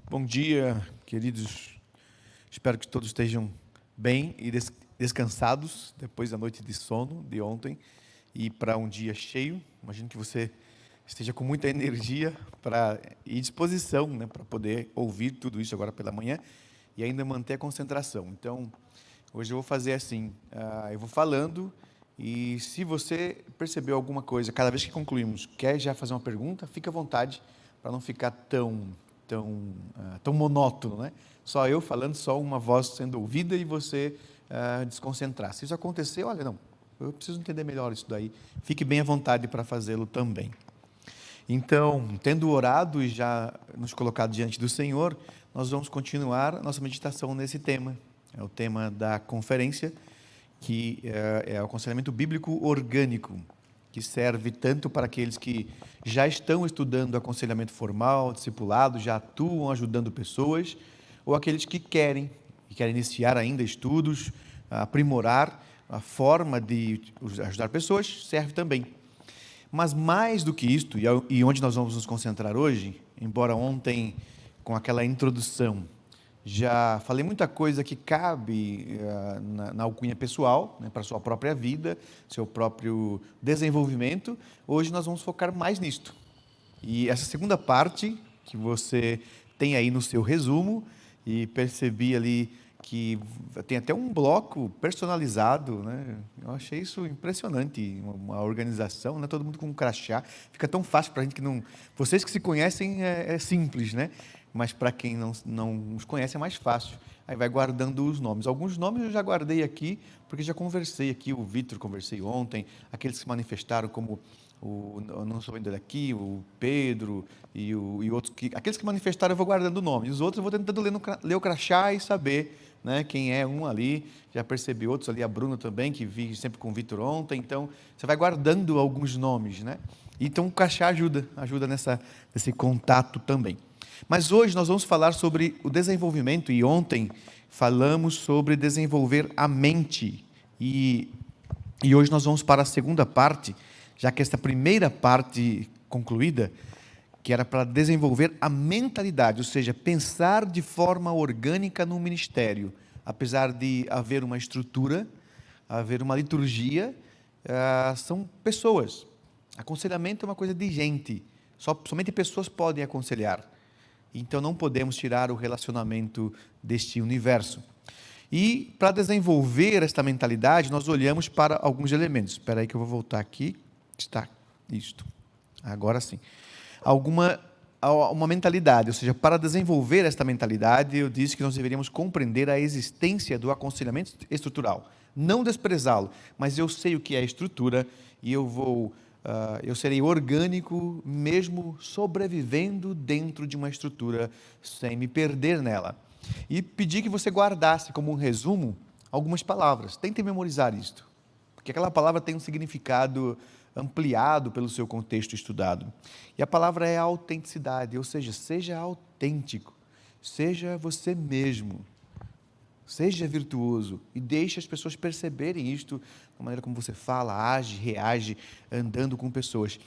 Bom dia, queridos. Espero que todos estejam bem e descansados depois da noite de sono de ontem e para um dia cheio. Imagino que você esteja com muita energia e disposição, né, para poder ouvir tudo isso agora pela manhã e ainda manter a concentração. Então, hoje eu vou fazer assim, eu vou falando e se você percebeu alguma coisa, cada vez que concluímos, quer já fazer uma pergunta, fique à vontade para não ficar tão monótono, né? Só eu falando, só uma voz sendo ouvida e você desconcentrar. Se isso acontecer, olha, não, eu preciso entender melhor isso daí. Fique bem à vontade para fazê-lo também. Então, tendo orado e já nos colocado diante do Senhor, nós vamos continuar a nossa meditação nesse tema. É o tema da conferência, que é o aconselhamento bíblico orgânico, que serve tanto para aqueles que já estão estudando aconselhamento formal, discipulado, já atuam ajudando pessoas, ou aqueles que querem iniciar ainda estudos, aprimorar a forma de ajudar pessoas, serve também. Mas mais do que isto, e onde nós vamos nos concentrar hoje, embora ontem, com aquela introdução, já falei muita coisa que cabe na alcunha pessoal, né, para a sua própria vida, seu próprio desenvolvimento. Hoje nós vamos focar mais nisto. E essa segunda parte, que você tem aí no seu resumo, e percebi ali que tem até um bloco personalizado, né? Eu achei isso impressionante, uma organização, né? Todo mundo com um crachá, fica tão fácil para a gente que não... Vocês que se conhecem é simples, né? Mas para quem não os conhece é mais fácil. Aí vai guardando os nomes. Alguns nomes eu já guardei aqui, porque já conversei aqui, o Vitor conversei ontem, aqueles que se manifestaram como eu não sou ainda daqui, o Pedro e outros, aqueles que manifestaram eu vou guardando o nome, os outros eu vou tentando ler o crachá e saber, né, quem é um ali, já percebi outros ali, a Bruna também, que vi sempre com o Vitor ontem, então você vai guardando alguns nomes, né? Então o crachá ajuda nesse contato também. Mas hoje nós vamos falar sobre o desenvolvimento, e ontem falamos sobre desenvolver a mente, e hoje nós vamos para a segunda parte, já que esta primeira parte concluída, que era para desenvolver a mentalidade, ou seja, pensar de forma orgânica no ministério, apesar de haver uma estrutura, haver uma liturgia, são pessoas. Aconselhamento é uma coisa de gente, somente pessoas podem aconselhar. Então, não podemos tirar o relacionamento deste universo. E, para desenvolver esta mentalidade, nós olhamos para alguns elementos. Espera aí que eu vou voltar aqui. Está, isto. Agora sim. Uma mentalidade, ou seja, para desenvolver esta mentalidade, eu disse que nós deveríamos compreender a existência do aconselhamento estrutural. Não desprezá-lo, mas eu sei o que é estrutura e eu serei orgânico mesmo sobrevivendo dentro de uma estrutura, sem me perder nela. E pedi que você guardasse como um resumo algumas palavras. Tente memorizar isto, porque aquela palavra tem um significado ampliado pelo seu contexto estudado. E a palavra é autenticidade, ou seja autêntico, seja você mesmo. Seja virtuoso e deixe as pessoas perceberem isto, da maneira como você fala, age, reage, andando com pessoas.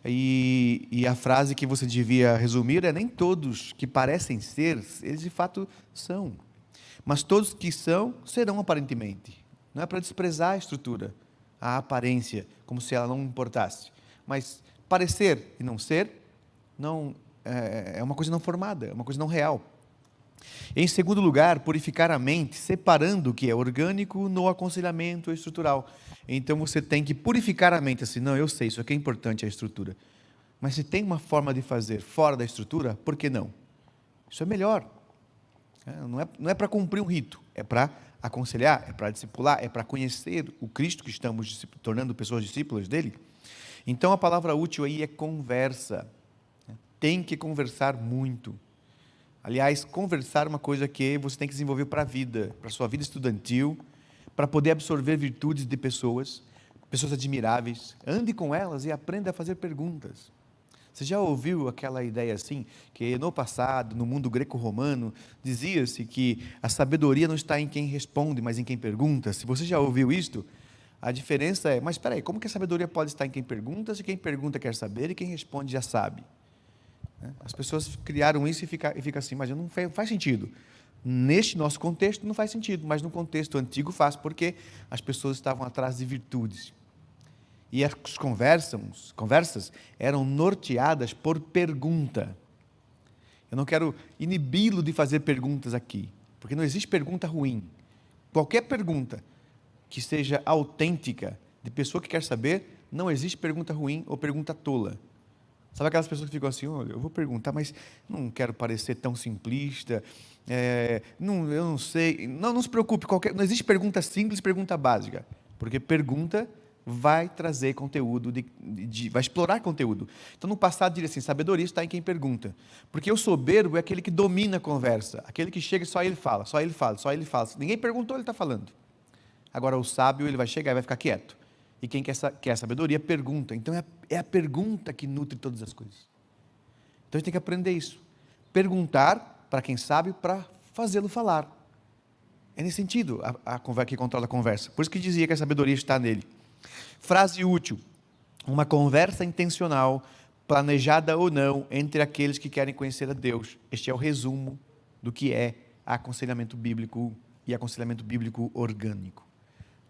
E a frase que você devia resumir é: nem todos que parecem ser, eles de fato são. Mas todos que são, serão aparentemente. Não é para desprezar a estrutura, a aparência, como se ela não importasse. Mas parecer e não ser, não, é uma coisa não formada, é uma coisa não real. Em segundo lugar, purificar a mente, separando o que é orgânico no aconselhamento estrutural. Então, você tem que purificar a mente, assim, não, eu sei, isso aqui é importante, a estrutura. Mas se tem uma forma de fazer fora da estrutura, por que não? Isso é melhor. Não é para cumprir um rito, é para aconselhar, é para discipular, é para conhecer o Cristo que estamos tornando pessoas discípulas dele. Então, a palavra útil aí é conversa. Tem que conversar muito. Aliás, conversar é uma coisa que você tem que desenvolver para a vida, para a sua vida estudantil, para poder absorver virtudes de pessoas admiráveis. Ande com elas e aprenda a fazer perguntas. Você já ouviu aquela ideia assim, que no passado, no mundo greco-romano, dizia-se que a sabedoria não está em quem responde, mas em quem pergunta? Se você já ouviu isto, a diferença é, mas espera aí, como que a sabedoria pode estar em quem pergunta, se quem pergunta quer saber e quem responde já sabe? né? As pessoas criaram isso e fica assim, mas não faz sentido. Neste nosso contexto não faz sentido, mas no contexto antigo faz, porque as pessoas estavam atrás de virtudes. E as conversas eram norteadas por pergunta. Eu não quero inibi-lo de fazer perguntas aqui, porque não existe pergunta ruim. Qualquer pergunta que seja autêntica, de pessoa que quer saber, não existe pergunta ruim ou pergunta tola. Sabe aquelas pessoas que ficam assim, olha, eu vou perguntar, mas não quero parecer tão simplista, eu não sei. Não se preocupe, não existe pergunta simples e pergunta básica, porque pergunta vai trazer conteúdo, vai explorar conteúdo. Então, no passado, diria assim, sabedoria está em quem pergunta. Porque o soberbo é aquele que domina a conversa, aquele que chega e só ele fala, só ele fala, só ele fala. Ninguém perguntou, ele está falando. Agora, o sábio, ele vai chegar e vai ficar quieto. E quem quer sabedoria, pergunta. Então, é a pergunta que nutre todas as coisas. Então, a gente tem que aprender isso. Perguntar para quem sabe, para fazê-lo falar. É nesse sentido a conversa que controla a conversa. Por isso que dizia que a sabedoria está nele. Frase útil: uma conversa intencional, planejada ou não, entre aqueles que querem conhecer a Deus. Este é o resumo do que é aconselhamento bíblico e aconselhamento bíblico orgânico.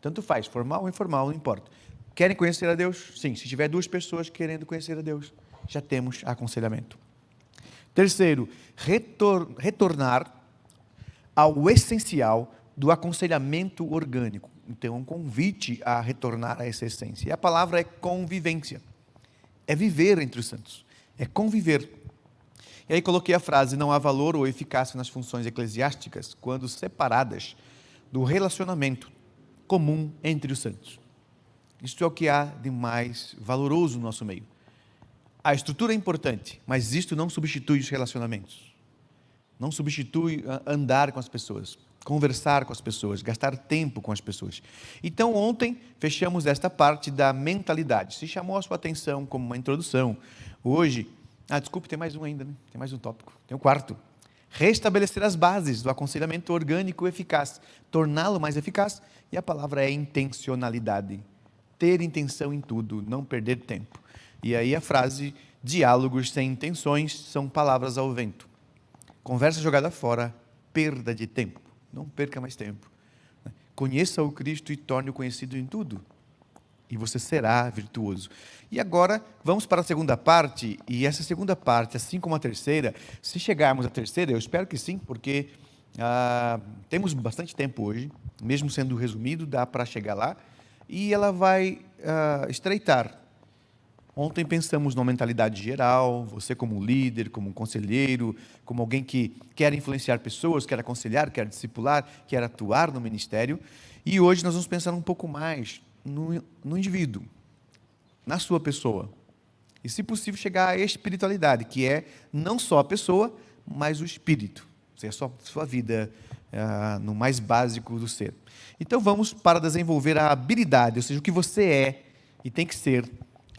Tanto faz, formal ou informal, não importa. Querem conhecer a Deus? Sim, se tiver duas pessoas querendo conhecer a Deus, já temos aconselhamento. Terceiro, retornar ao essencial do aconselhamento orgânico. Então, é um convite a retornar a essa essência. E a palavra é convivência. É viver entre os santos. É conviver. E aí coloquei a frase: não há valor ou eficácia nas funções eclesiásticas quando separadas do relacionamento comum entre os santos. Isto é o que há de mais valoroso no nosso meio. A estrutura é importante, mas isto não substitui os relacionamentos. Não substitui andar com as pessoas, conversar com as pessoas, gastar tempo com as pessoas. Então, ontem, fechamos esta parte da mentalidade. Se chamou a sua atenção como uma introdução. Hoje, desculpe, tem mais um ainda, né? Tem mais um tópico. Tem um quarto. Restabelecer as bases do aconselhamento orgânico eficaz, torná-lo mais eficaz, e a palavra é intencionalidade. Ter intenção em tudo, não perder tempo. E aí a frase: diálogos sem intenções são palavras ao vento. Conversa jogada fora, perda de tempo. Não perca mais tempo. Conheça o Cristo e torne-o conhecido em tudo, e você será virtuoso. E agora, vamos para a segunda parte, e essa segunda parte, assim como a terceira, se chegarmos à terceira, eu espero que sim, porque temos bastante tempo hoje, mesmo sendo resumido, dá para chegar lá, e ela vai estreitar. Ontem pensamos numa mentalidade geral, você como líder, como um conselheiro, como alguém que quer influenciar pessoas, quer aconselhar, quer discipular, quer atuar no ministério, e hoje nós vamos pensar um pouco mais no indivíduo, na sua pessoa, e se possível chegar à espiritualidade, que é não só a pessoa, mas o espírito, ou seja, a sua vida no mais básico do ser. Então vamos para desenvolver a habilidade, ou seja, o que você é e tem que ser.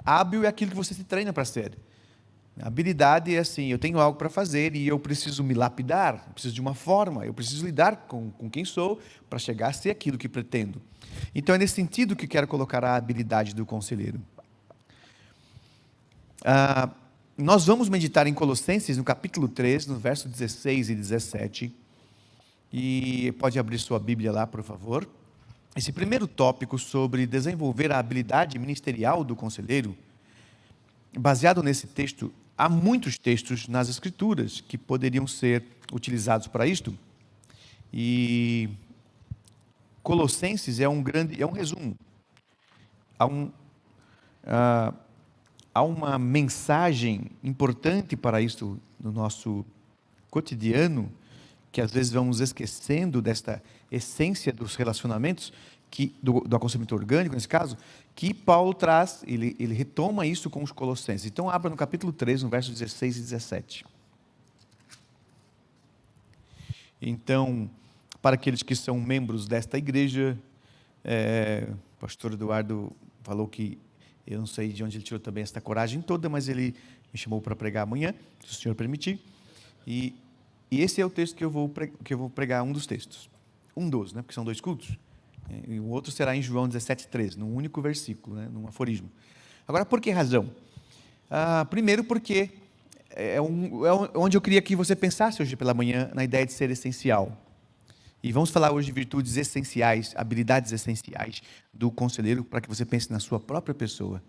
Hábil é aquilo que você se treina para ser. A habilidade é assim: eu tenho algo para fazer e eu preciso me lapidar, eu preciso de uma forma, eu preciso lidar com quem sou para chegar a ser aquilo que pretendo. Então é nesse sentido que quero colocar a habilidade do conselheiro. Nós vamos meditar em Colossenses, no capítulo 3, no verso 16 e 17. E pode abrir sua Bíblia lá, por favor. Esse primeiro tópico sobre desenvolver a habilidade ministerial do conselheiro, baseado nesse texto, há muitos textos nas Escrituras que poderiam ser utilizados para isto, e Colossenses é um resumo. Há uma mensagem importante para isto no nosso cotidiano, que às vezes vamos esquecendo desta essência dos relacionamentos, do aconselhamento orgânico, nesse caso, que Paulo traz, ele retoma isso com os Colossenses. Então, abra no capítulo 3, no verso 16 e 17. Então, para aqueles que são membros desta igreja, o pastor Eduardo falou que, eu não sei de onde ele tirou também esta coragem toda, mas ele me chamou para pregar amanhã, se o senhor permitir, e esse é o texto que eu vou pregar, um dos textos. Um dos, né? Porque são 2 cultos. E o outro será em João 17:13, num único versículo, né? Num aforismo. Agora, por que razão? Primeiro porque onde eu queria que você pensasse hoje pela manhã, na ideia de ser essencial. E vamos falar hoje de virtudes essenciais, habilidades essenciais do conselheiro, para que você pense na sua própria pessoa.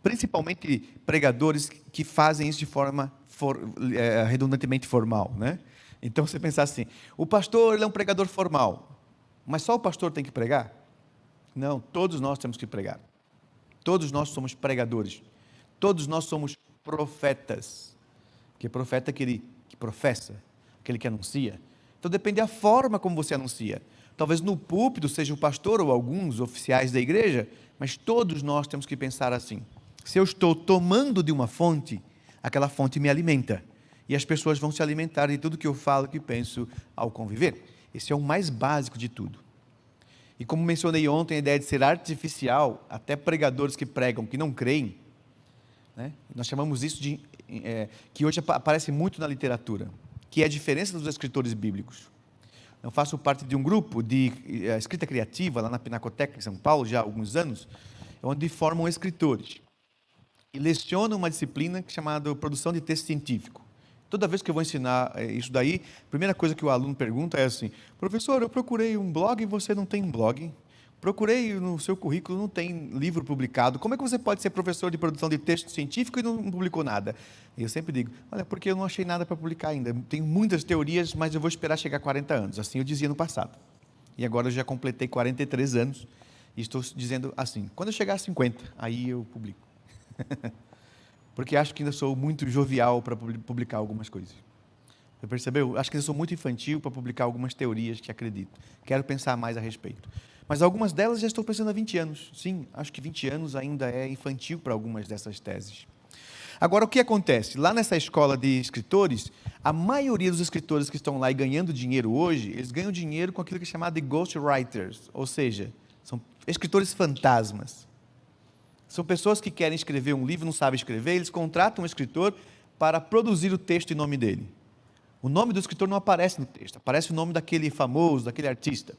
Principalmente pregadores que fazem isso de forma redundantemente formal, né? Então você pensar assim, o pastor ele é um pregador formal, mas só o pastor tem que pregar? Não, todos nós temos que pregar. Todos nós somos pregadores. Todos nós somos profetas. Que profeta é aquele que professa, aquele que anuncia. Então depende da forma como você anuncia. Talvez no púlpito seja o pastor ou alguns oficiais da igreja, mas todos nós temos que pensar assim. Se eu estou tomando de uma fonte, aquela fonte me alimenta. E as pessoas vão se alimentar de tudo que eu falo, que penso ao conviver. Esse é o mais básico de tudo. E como mencionei ontem, a ideia de ser artificial, até pregadores que pregam, que não creem, né? Nós chamamos isso de, que hoje aparece muito na literatura, que é a diferença dos escritores bíblicos. Eu faço parte de um grupo de escrita criativa, lá na Pinacoteca, em São Paulo, já há alguns anos, onde formam escritores. E lecionam uma disciplina chamada produção de texto científico. Toda vez que eu vou ensinar isso daí, a primeira coisa que o aluno pergunta é assim, professor, eu procurei um blog e você não tem blog. Procurei no seu currículo, não tem livro publicado. Como é que você pode ser professor de produção de texto científico e não publicou nada? E eu sempre digo, olha, porque eu não achei nada para publicar ainda. Tenho muitas teorias, mas eu vou esperar chegar a 40 anos. Assim eu dizia no passado. E agora eu já completei 43 anos e estou dizendo assim, quando eu chegar a 50, aí eu publico. Porque acho que ainda sou muito jovial para publicar algumas coisas. Você percebeu? Acho que ainda sou muito infantil para publicar algumas teorias que acredito. Quero pensar mais a respeito. Mas algumas delas já estou pensando há 20 anos. Sim, acho que 20 anos ainda é infantil para algumas dessas teses. Agora, o que acontece? Lá nessa escola de escritores, a maioria dos escritores que estão lá e ganhando dinheiro hoje, eles ganham dinheiro com aquilo que é chamado de ghostwriters, ou seja, são escritores fantasmas. São pessoas que querem escrever um livro, não sabem escrever, eles contratam um escritor para produzir o texto em nome dele. O nome do escritor não aparece no texto, aparece o nome daquele famoso, daquele artista.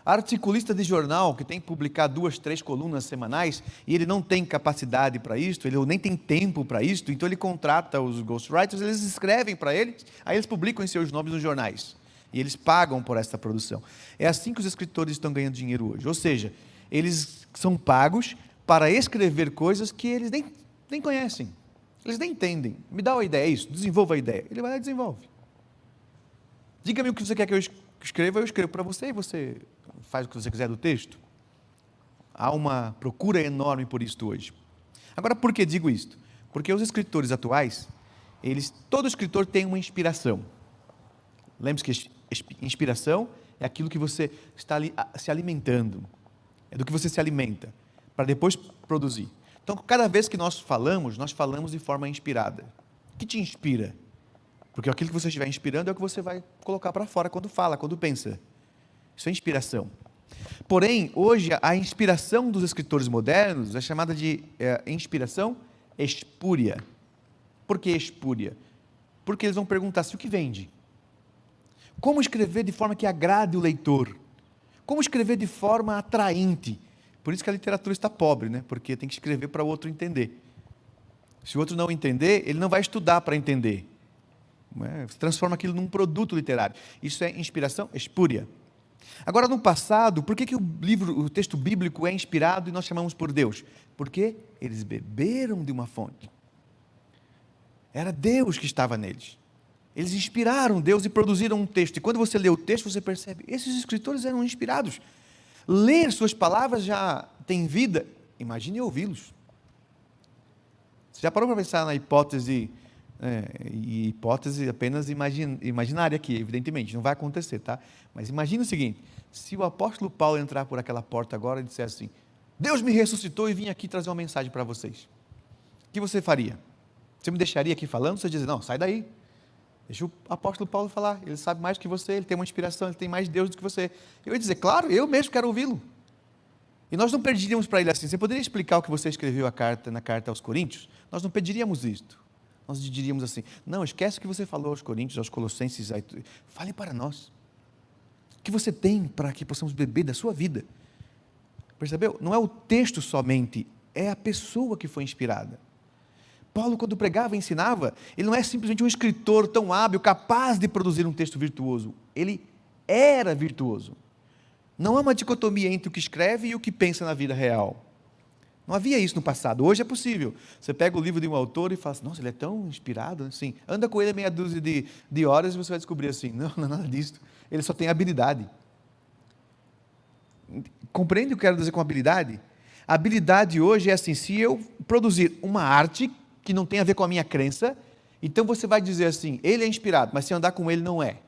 Articulista de jornal, que tem que publicar 2, 3 colunas semanais, e ele não tem capacidade para isso, ele nem tem tempo para isso, então ele contrata os ghostwriters, eles escrevem para eles, aí eles publicam em seus nomes nos jornais, e eles pagam por essa produção. É assim que os escritores estão ganhando dinheiro hoje, ou seja, eles são pagos para escrever coisas que eles nem conhecem, eles nem entendem. Me dá uma ideia, é isso, desenvolva a ideia. Ele vai lá e desenvolve. Diga-me o que você quer que eu escreva, eu escrevo para você e você faz o que você quiser do texto. Há uma procura enorme por isto hoje. Agora, por que digo isto? Porque os escritores atuais, todo escritor tem uma inspiração. Lembre-se que inspiração é aquilo que você está se alimentando, é do que você se alimenta, para depois produzir. Então, cada vez que nós falamos de forma inspirada. O que te inspira? Porque aquilo que você estiver inspirando é o que você vai colocar para fora quando fala, quando pensa. Isso é inspiração. Porém, hoje, a inspiração dos escritores modernos é chamada de inspiração espúria. Por que espúria? Porque eles vão perguntar assim, o que vende? Como escrever de forma que agrade o leitor? Como escrever de forma atraente? Por isso que a literatura está pobre, né? Porque tem que escrever para o outro entender. Se o outro não entender, ele não vai estudar para entender. Você transforma aquilo num produto literário. Isso é inspiração espúria. Agora, no passado, por que o texto bíblico é inspirado e nós chamamos por Deus? Porque eles beberam de uma fonte. Era Deus que estava neles. Eles inspiraram Deus e produziram um texto. E quando você lê o texto, você percebe, esses escritores eram inspirados. Ler suas palavras já tem vida. Imagine ouvi-los. Você já parou para pensar na hipótese, e hipótese apenas imaginária aqui, evidentemente, não vai acontecer, tá? Mas imagine o seguinte, se o apóstolo Paulo entrar por aquela porta agora e disser assim, Deus me ressuscitou e vim aqui trazer uma mensagem para vocês. O que você faria? Você me deixaria aqui falando? Você diz, não, sai daí. Deixa o apóstolo Paulo falar, ele sabe mais que você, ele tem uma inspiração, ele tem mais Deus do que você. Eu ia dizer, claro, eu mesmo quero ouvi-lo. E nós não pediríamos para ele assim, você poderia explicar o que você escreveu na carta aos Coríntios? Nós não pediríamos isto. Nós diríamos assim, não, esquece o que você falou aos Coríntios, aos Colossenses, fale para nós. O que você tem para que possamos beber da sua vida? Percebeu? Não é o texto somente, é a pessoa que foi inspirada. Paulo, quando pregava e ensinava, ele não é simplesmente um escritor tão hábil, capaz de produzir um texto virtuoso. Ele era virtuoso. Não há uma dicotomia entre o que escreve e o que pensa na vida real. Não havia isso no passado. Hoje é possível. Você pega o livro de um autor e fala assim, nossa, ele é tão inspirado, assim. Anda com ele meia dúzia de horas e você vai descobrir assim, não é nada disso. Ele só tem habilidade. Compreende o que eu quero dizer com habilidade? A habilidade hoje é assim, se eu produzir uma arte que não tem a ver com a minha crença, então você vai dizer assim, ele é inspirado, mas se andar com ele não é.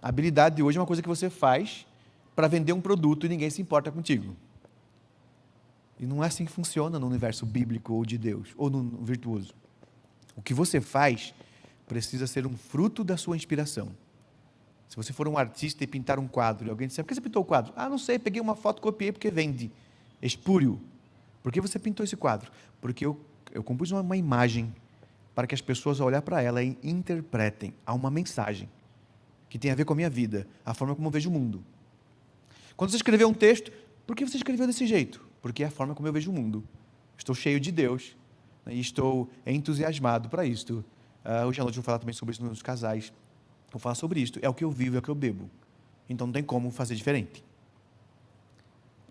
A habilidade de hoje é uma coisa que você faz para vender um produto e ninguém se importa contigo. E não é assim que funciona no universo bíblico ou de Deus, ou no virtuoso. O que você faz precisa ser um fruto da sua inspiração. Se você for um artista e pintar um quadro, e alguém disser, por que você pintou o quadro? Ah, não sei, peguei uma foto, copiei porque vende. Espúrio. Por que você pintou esse quadro? Porque eu compus uma imagem para que as pessoas, ao olhar para ela, interpretem. Há uma mensagem que tem a ver com a minha vida, a forma como eu vejo o mundo. Quando você escreveu um texto, por que você escreveu desse jeito? Porque é a forma como eu vejo o mundo. Estou cheio de Deus, né, e estou entusiasmado para isto. Hoje à noite eu vou falar também sobre isso nos casais. Vou falar sobre isto. É o que eu vivo, é o que eu bebo. Então não tem como fazer diferente.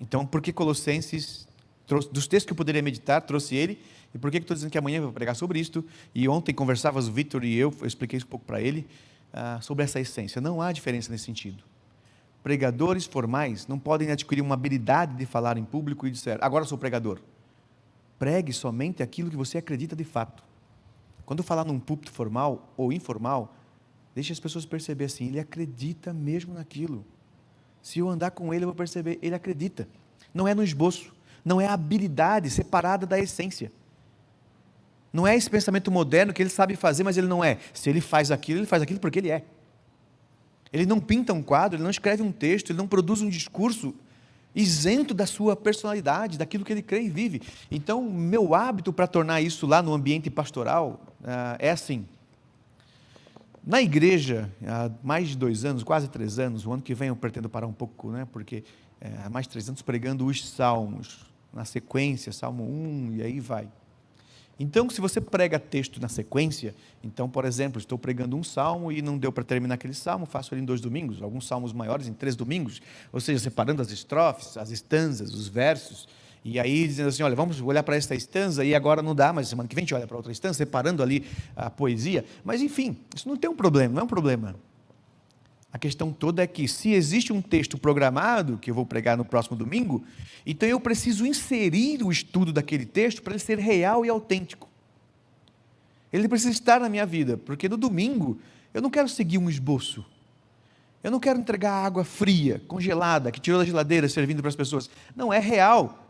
Então, por que Colossenses, dos textos que eu poderia meditar, trouxe ele, e por que estou dizendo que amanhã eu vou pregar sobre isto, e ontem conversávamos, o Victor e eu expliquei isso um pouco para ele, sobre essa essência. Não há diferença nesse sentido. Pregadores formais não podem adquirir uma habilidade de falar em público e dizer, agora sou pregador. Pregue somente aquilo que você acredita de fato. Quando falar num púlpito formal ou informal, deixe as pessoas perceber assim, ele acredita mesmo naquilo. Se eu andar com ele, eu vou perceber, ele acredita. Não é no esboço, não é a habilidade separada da essência. Não é esse pensamento moderno que ele sabe fazer, mas ele não é. Se ele faz aquilo porque ele é. Ele não pinta um quadro, ele não escreve um texto, ele não produz um discurso isento da sua personalidade, daquilo que ele crê e vive. Então, meu hábito para tornar isso lá no ambiente pastoral é assim. Na igreja, há mais de 2 anos, quase 3 anos, o ano que vem eu pretendo parar um pouco, né, porque há mais de 3 anos pregando os salmos, na sequência, Salmo 1, e aí vai. Então, se você prega texto na sequência, então, por exemplo, estou pregando um salmo e não deu para terminar aquele salmo, faço ele em 2 domingos, alguns salmos maiores em 3 domingos, ou seja, separando as estrofes, as estanzas, os versos, e aí dizendo assim, olha, vamos olhar para esta estanza, e agora não dá, mas semana que vem a gente olha para outra estanza, separando ali a poesia, mas enfim, isso não tem um problema, não é um problema. A questão toda é que, se existe um texto programado, que eu vou pregar no próximo domingo, então eu preciso inserir o estudo daquele texto para ele ser real e autêntico. Ele precisa estar na minha vida, porque no domingo eu não quero seguir um esboço. Eu não quero entregar água fria, congelada, que tirou da geladeira, servindo para as pessoas. Não, é real.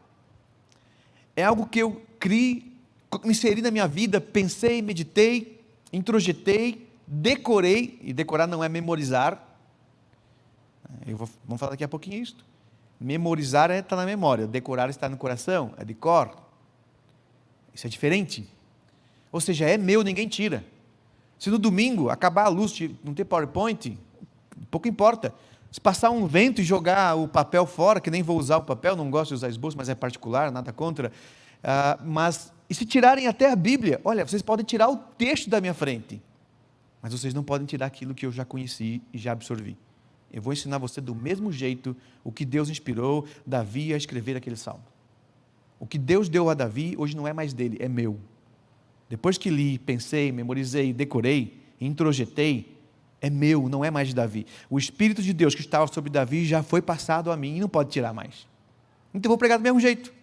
É algo que eu criei, inseri na minha vida, pensei, meditei, introjetei, decorei, e decorar não é memorizar. Vamos falar daqui a pouquinho isso. Memorizar está na memória, decorar está no coração, é de cor. Isso é diferente. Ou seja, é meu, ninguém tira. Se no domingo acabar a luz, não ter PowerPoint, pouco importa. Se passar um vento e jogar o papel fora, que nem vou usar o papel, não gosto de usar esboço, mas é particular, nada contra. E se tirarem até a Bíblia, olha, vocês podem tirar o texto da minha frente, mas vocês não podem tirar aquilo que eu já conheci e já absorvi. Eu vou ensinar você do mesmo jeito o que Deus inspirou Davi a escrever aquele salmo. O que Deus deu a Davi, hoje não é mais dele, é meu. Depois que li, pensei, memorizei, decorei, introjetei, é meu, não é mais de Davi. O Espírito de Deus que estava sobre Davi já foi passado a mim e não pode tirar mais. Então eu vou pregar do mesmo jeito.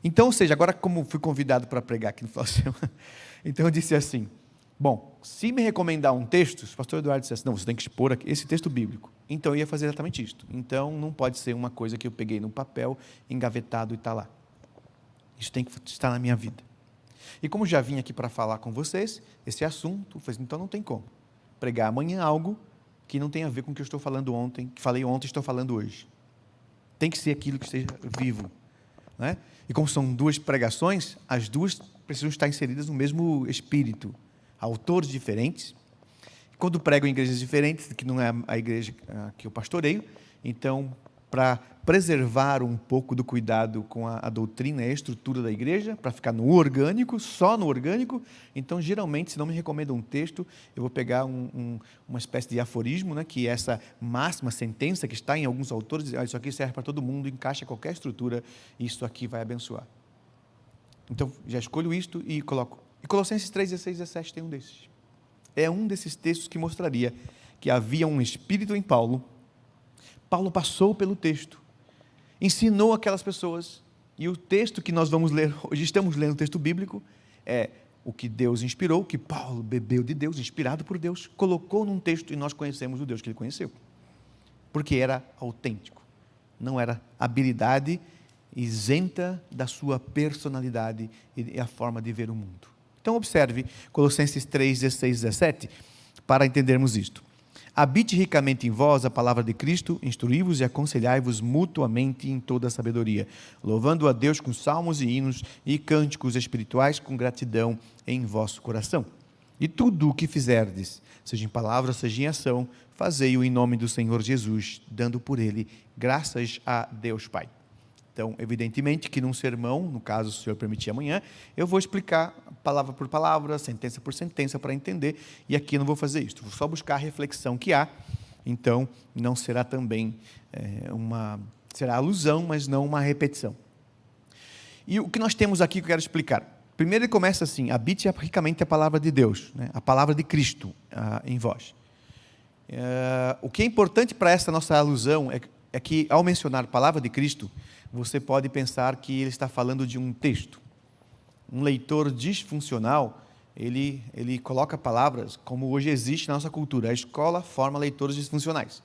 Então, ou seja, agora como fui convidado para pregar aqui no final de semana, então eu disse assim, bom, se me recomendar um texto, o pastor Eduardo disse assim, não, você tem que expor aqui esse texto bíblico. Então eu ia fazer exatamente isto. Então não pode ser uma coisa que eu peguei no papel, engavetado e está lá. Isso tem que estar na minha vida. E como já vim aqui para falar com vocês, esse assunto, então não tem como pregar amanhã algo que não tem a ver com o que eu estou falando ontem, que falei ontem, estou falando hoje. Tem que ser aquilo que esteja vivo, né? E como são 2 pregações, as 2 precisam estar inseridas no mesmo espírito. Autores diferentes. Quando prego em igrejas diferentes, que não é a igreja que eu pastoreio, então para preservar um pouco do cuidado com a doutrina e a estrutura da igreja, para ficar no orgânico, só no orgânico. Então, geralmente, se não me recomenda um texto, eu vou pegar uma espécie de aforismo, né, que é essa máxima sentença que está em alguns autores, isso aqui serve para todo mundo, encaixa qualquer estrutura, e isso aqui vai abençoar. Então, já escolho isto e coloco. E Colossenses 3, 16 e 17 tem um desses. É um desses textos que mostraria que havia um espírito em Paulo. Paulo passou pelo texto, ensinou aquelas pessoas, e o texto que nós vamos ler, hoje estamos lendo o texto bíblico, é o que Deus inspirou, o que Paulo bebeu de Deus, inspirado por Deus, colocou num texto, e nós conhecemos o Deus que ele conheceu, porque era autêntico, não era habilidade isenta da sua personalidade e a forma de ver o mundo. Então observe Colossenses 3, 16 e 17, para entendermos isto. Habite ricamente em vós a palavra de Cristo, instruí-vos e aconselhai-vos mutuamente em toda a sabedoria, louvando a Deus com salmos e hinos e cânticos espirituais com gratidão em vosso coração. E tudo o que fizerdes, seja em palavra, seja em ação, fazei-o em nome do Senhor Jesus, dando por ele graças a Deus Pai. Então, evidentemente que num sermão, no caso, se o Senhor permitir amanhã, eu vou explicar palavra por palavra, sentença por sentença para entender, e aqui eu não vou fazer isso, vou só buscar a reflexão que há, então não será também será alusão, mas não uma repetição. E o que nós temos aqui que eu quero explicar? Primeiro ele começa assim, habite ricamente a palavra de Deus, né? A palavra de Cristo em vós. O que é importante para essa nossa alusão é que, ao mencionar a palavra de Cristo, você pode pensar que ele está falando de um texto. Um leitor disfuncional, ele coloca palavras como hoje existe na nossa cultura. A escola forma leitores disfuncionais.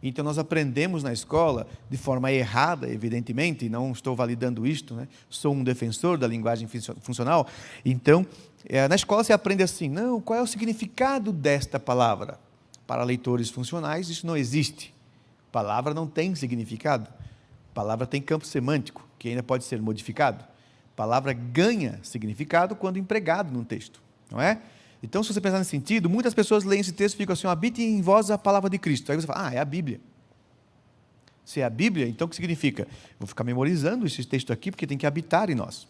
Então, nós aprendemos na escola, de forma errada, evidentemente, não estou validando isto, né? Sou um defensor da linguagem funcional. Então, na escola você aprende assim, não, qual é o significado desta palavra? Para leitores funcionais, isso não existe. Palavra não tem significado. Palavra tem campo semântico, que ainda pode ser modificado. Palavra ganha significado quando empregado num texto, não é? Então, se você pensar nesse sentido, muitas pessoas leem esse texto e ficam assim, habite em vós a palavra de Cristo. Aí você fala, é a Bíblia. Se é a Bíblia, então o que significa? Vou ficar memorizando esse texto aqui, porque tem que habitar em nós.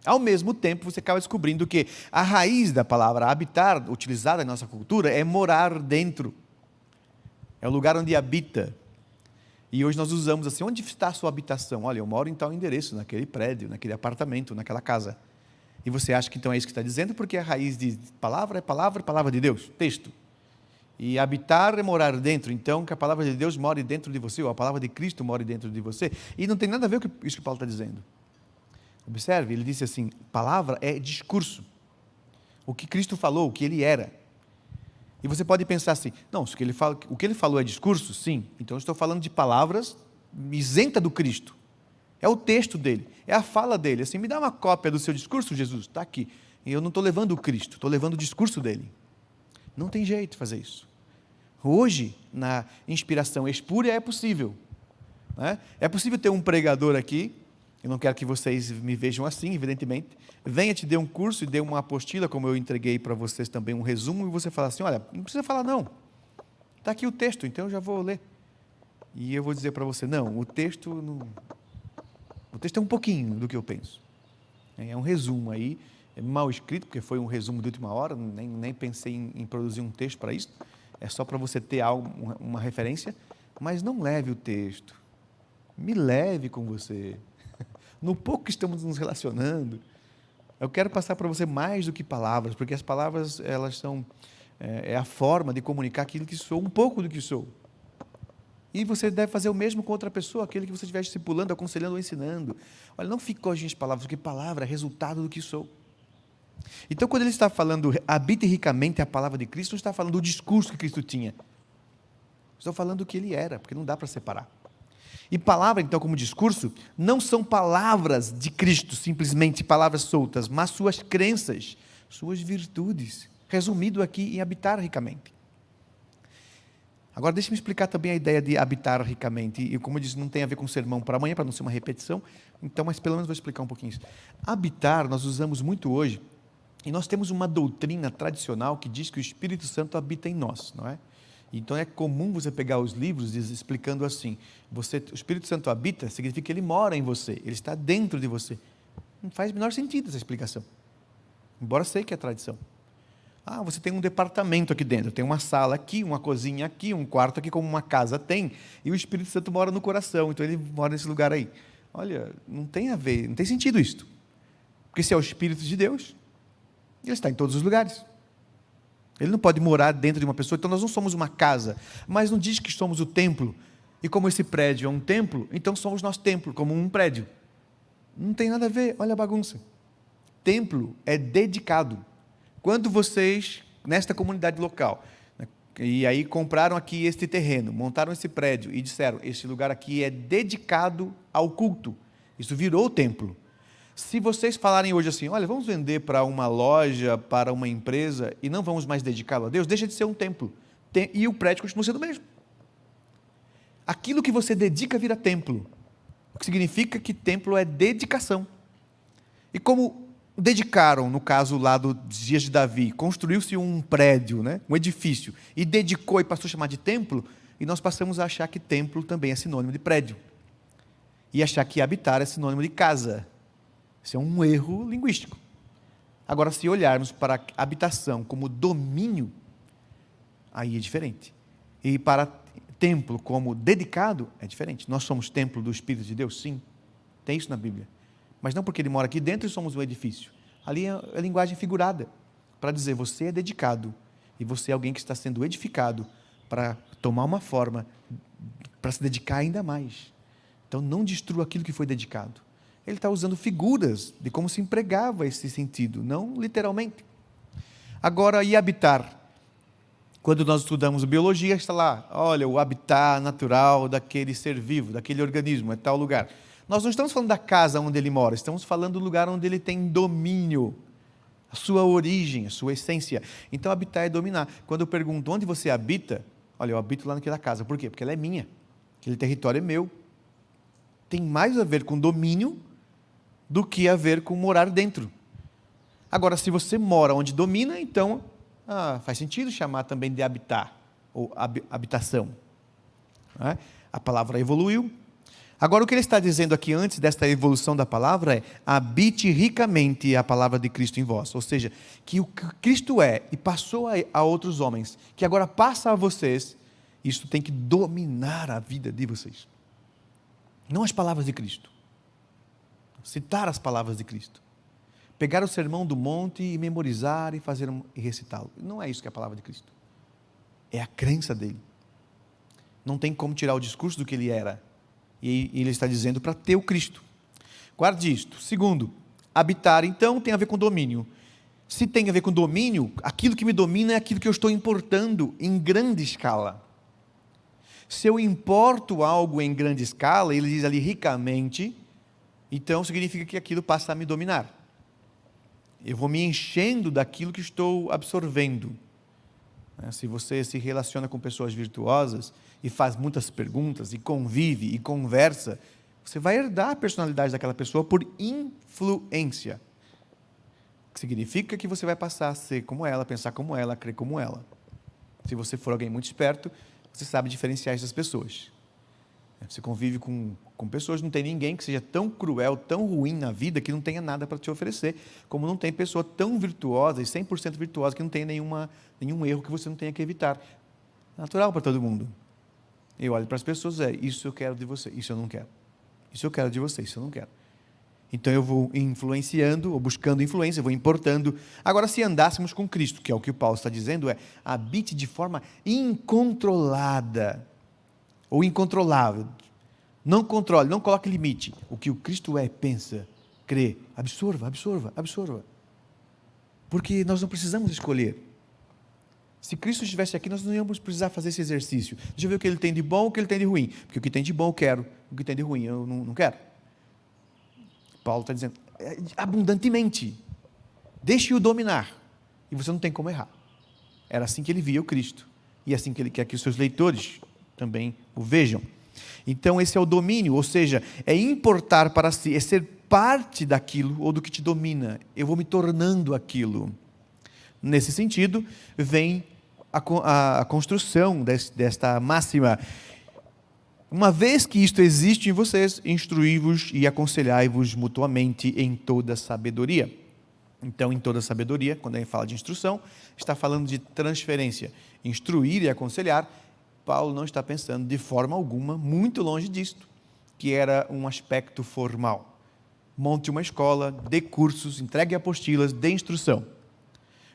Ao mesmo tempo, você acaba descobrindo que a raiz da palavra habitar, utilizada em nossa cultura, é morar dentro. É o lugar onde habita. E hoje nós usamos assim, onde está a sua habitação? Olha, eu moro em tal endereço, naquele prédio, naquele apartamento, naquela casa. E você acha que então é isso que está dizendo, porque a raiz de palavra é palavra de Deus, texto. E habitar é morar dentro, então que a palavra de Deus more dentro de você, ou a palavra de Cristo more dentro de você. E não tem nada a ver com isso que Paulo está dizendo. Observe, ele disse assim, palavra é discurso. O que Cristo falou, o que ele era. E você pode pensar assim, não, o que ele falou é discurso? Sim. Então eu estou falando de palavras isenta do Cristo. É o texto dele, é a fala dele. Assim, me dá uma cópia do seu discurso, Jesus, está aqui. E eu não estou levando o Cristo, estou levando o discurso dele. Não tem jeito de fazer isso. Hoje, na inspiração espúria, é possível. Né? É possível ter um pregador aqui, eu não quero que vocês me vejam assim, evidentemente, venha te dê um curso e dê uma apostila, como eu entreguei para vocês também, um resumo, e você fala assim, olha, não precisa falar não, está aqui o texto, então eu já vou ler. E eu vou dizer para você, não, o texto é um pouquinho do que eu penso. É um resumo aí, é mal escrito, porque foi um resumo de última hora, nem pensei em produzir um texto para isso, é só para você ter algo, uma referência, mas não leve o texto, me leve com você. No pouco que estamos nos relacionando, eu quero passar para você mais do que palavras, porque as palavras, elas são, é a forma de comunicar aquilo que sou, um pouco do que sou. E você deve fazer o mesmo com outra pessoa, aquele que você estiver discipulando, aconselhando ou ensinando. Olha, não fique com as palavras, porque palavra é resultado do que sou. Então, quando ele está falando, habite ricamente a palavra de Cristo, não está falando do discurso que Cristo tinha. Estou falando do que ele era, porque não dá para separar. E palavra, então, como discurso, não são palavras de Cristo, simplesmente palavras soltas, mas suas crenças, suas virtudes, resumido aqui em habitar ricamente. Agora, deixe-me explicar também a ideia de habitar ricamente, e como eu disse, não tem a ver com sermão para amanhã, para não ser uma repetição, então, mas pelo menos vou explicar um pouquinho isso. Habitar, nós usamos muito hoje, e nós temos uma doutrina tradicional que diz que o Espírito Santo habita em nós, não é? Então é comum você pegar os livros explicando assim, o Espírito Santo habita, significa que ele mora em você, ele está dentro de você. Não faz o menor sentido essa explicação, embora sei que é tradição. Você tem um departamento aqui dentro, tem uma sala aqui, uma cozinha aqui, um quarto aqui, como uma casa tem, e o Espírito Santo mora no coração, então ele mora nesse lugar aí. Olha, não tem a ver, não tem sentido isto, porque se é o Espírito de Deus, ele está em todos os lugares. Ele não pode morar dentro de uma pessoa, então nós não somos uma casa, mas não diz que somos o templo, e como esse prédio é um templo, então somos nosso templo, como um prédio. Não tem nada a ver, olha a bagunça. Templo é dedicado. Quando vocês, nesta comunidade local, e aí compraram aqui este terreno, montaram esse prédio e disseram, este lugar aqui é dedicado ao culto, isso virou o templo. Se vocês falarem hoje assim, olha, vamos vender para uma loja, para uma empresa, e não vamos mais dedicá-lo a Deus, deixa de ser um templo, e o prédio continua sendo o mesmo. Aquilo que você dedica vira templo, o que significa que templo é dedicação. E como dedicaram, no caso lá dos dias de Davi, construiu-se um prédio, um edifício, e dedicou e passou a chamar de templo, e nós passamos a achar que templo também é sinônimo de prédio, e achar que habitar é sinônimo de casa. Isso é um erro linguístico. Agora, se olharmos para a habitação como domínio, aí é diferente. E para templo como dedicado, é diferente. Nós somos templo do Espírito de Deus, sim, tem isso na Bíblia. Mas não porque ele mora aqui dentro e somos um edifício. Ali é linguagem figurada, para dizer, você é dedicado, e você é alguém que está sendo edificado para tomar uma forma, para se dedicar ainda mais. Então não destrua aquilo que foi dedicado. Ele está usando figuras de como se empregava esse sentido, não literalmente. Agora, e habitar? Quando nós estudamos biologia, está lá, olha, o habitat natural daquele ser vivo, daquele organismo, é tal lugar. Nós não estamos falando da casa onde ele mora, estamos falando do lugar onde ele tem domínio, a sua origem, a sua essência. Então, habitar é dominar. Quando eu pergunto onde você habita, olha, eu habito lá naquela casa. Por quê? Porque ela é minha, aquele território é meu. Tem mais a ver com domínio do que a ver com morar dentro. Agora, se você mora onde domina, então faz sentido chamar também de habitar, ou habitação. A palavra evoluiu. Agora, o que ele está dizendo aqui antes desta evolução da palavra é: habite ricamente a palavra de Cristo em vós. Ou seja, que o que Cristo é e passou a outros homens, que agora passa a vocês, isso tem que dominar a vida de vocês. Não as palavras de Cristo. Citar as palavras de Cristo. Pegar o sermão do monte e memorizar e recitá-lo. Não é isso que é a palavra de Cristo. É a crença dele. Não tem como tirar o discurso do que ele era. E ele está dizendo para ter o Cristo. Guarde isto. Segundo, habitar, então, tem a ver com domínio. Se tem a ver com domínio, aquilo que me domina é aquilo que eu estou importando em grande escala. Se eu importo algo em grande escala, ele diz ali ricamente, então significa que aquilo passa a me dominar. Eu vou me enchendo daquilo que estou absorvendo. Se você se relaciona com pessoas virtuosas e faz muitas perguntas, e convive, e conversa, você vai herdar a personalidade daquela pessoa por influência. Que significa que você vai passar a ser como ela, pensar como ela, crer como ela. Se você for alguém muito esperto, você sabe diferenciar essas pessoas. Você convive com pessoas, não tem ninguém que seja tão cruel, tão ruim na vida, que não tenha nada para te oferecer, como não tem pessoa tão virtuosa e 100% virtuosa que não tenha nenhum erro que você não tenha que evitar. Natural para todo mundo. Eu olho para as pessoas, isso eu quero de você, isso eu não quero. Isso eu quero de você, isso eu não quero. Então eu vou influenciando, ou buscando influência, vou importando. Agora, se andássemos com Cristo, que é o que o Paulo está dizendo, habite de forma incontrolada, ou incontrolável. Não controle, não coloque limite. O que o Cristo pensa, crê, absorva, absorva, absorva. Porque nós não precisamos escolher. Se Cristo estivesse aqui, nós não íamos precisar fazer esse exercício. Deixa eu ver o que ele tem de bom, o que ele tem de ruim. Porque o que tem de bom eu quero, o que tem de ruim eu não quero. Paulo está dizendo, abundantemente. Deixe-o dominar. E você não tem como errar. Era assim que ele via o Cristo. E é assim que ele quer que os seus leitores também o vejam. Então esse é o domínio, ou seja, é importar para si, é ser parte daquilo ou do que te domina. Eu vou me tornando aquilo. Nesse sentido, vem a construção desta máxima. Uma vez que isto existe em vocês, instruí-vos e aconselhai-vos mutuamente em toda sabedoria. Então, em toda sabedoria, quando a gente fala de instrução, está falando de transferência. Instruir e aconselhar, Paulo não está pensando de forma alguma, muito longe disto, que era um aspecto formal. Monte uma escola, dê cursos, entregue apostilas, dê instrução.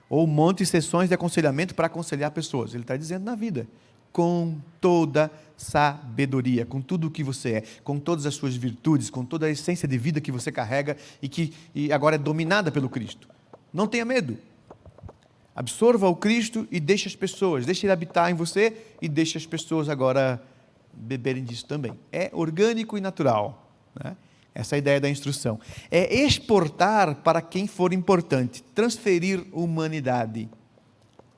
Ou monte sessões de aconselhamento para aconselhar pessoas. Ele está dizendo na vida, com toda sabedoria, com tudo o que você é, com todas as suas virtudes, com toda a essência de vida que você carrega e agora é dominada pelo Cristo. Não tenha medo. Absorva o Cristo e deixe as pessoas, deixe ele habitar em você e deixe as pessoas agora beberem disso também. É orgânico e natural, né? Essa é a ideia da instrução. É exportar para quem for importante, transferir humanidade.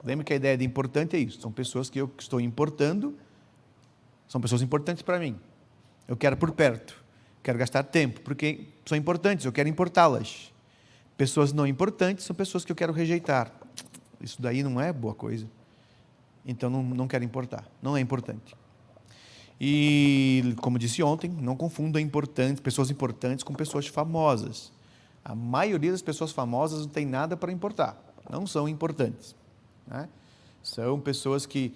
Lembra que a ideia de importante é isso, são pessoas que eu estou importando, são pessoas importantes para mim. Eu quero por perto, quero gastar tempo, porque são importantes, eu quero importá-las. Pessoas não importantes são pessoas que eu quero rejeitar. Isso daí não é boa coisa. Então não quero importar, não é importante. E, como disse ontem, não confunda pessoas importantes com pessoas famosas. A maioria das pessoas famosas não tem nada para importar, não são importantes, né? São pessoas que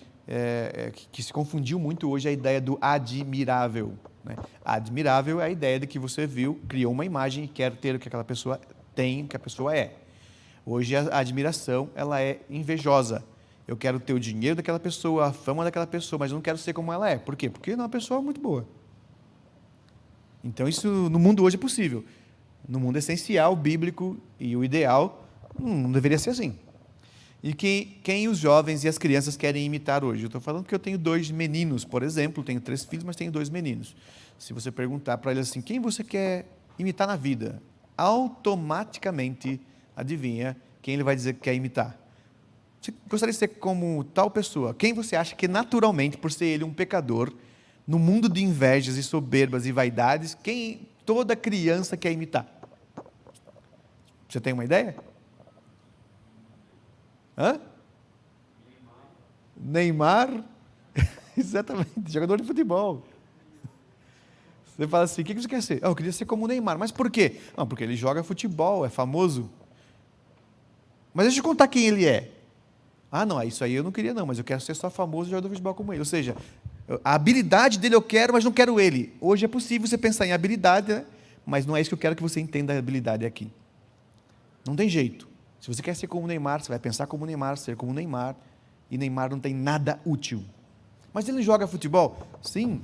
se confundiu muito hoje a ideia do admirável, né? Admirável é a ideia de que você viu, criou uma imagem e quer ter o que aquela pessoa tem, o que a pessoa é. Hoje a admiração, ela é invejosa. Eu quero ter o dinheiro daquela pessoa, a fama daquela pessoa, mas eu não quero ser como ela é. Por quê? Porque ela é uma pessoa muito boa. Então isso no mundo hoje é possível. No mundo essencial, bíblico e o ideal, não deveria ser assim. E quem os jovens e as crianças querem imitar hoje? Eu estou falando que eu tenho 2 meninos, por exemplo, tenho 3 filhos, mas tenho 2 meninos. Se você perguntar para eles assim, quem você quer imitar na vida? Automaticamente, adivinha quem ele vai dizer que quer imitar. Você gostaria de ser como tal pessoa? Quem você acha que naturalmente, por ser ele um pecador, no mundo de invejas e soberbas e vaidades, quem toda criança quer imitar? Você tem uma ideia? Hã? Neymar? Exatamente, jogador de futebol. Você fala assim, o que você quer ser? Eu queria ser como o Neymar. Mas por quê? Não, porque ele joga futebol, é famoso. Mas deixa eu contar quem ele é. Ah, não, isso aí eu não queria não, mas eu quero ser só famoso e jogador de futebol como ele. Ou seja, a habilidade dele eu quero, mas não quero ele. Hoje é possível você pensar em habilidade, né? Mas não é isso que eu quero que você entenda a habilidade aqui. Não tem jeito. Se você quer ser como o Neymar, você vai pensar como o Neymar, ser como o Neymar, e Neymar não tem nada útil. Mas ele joga futebol? Sim.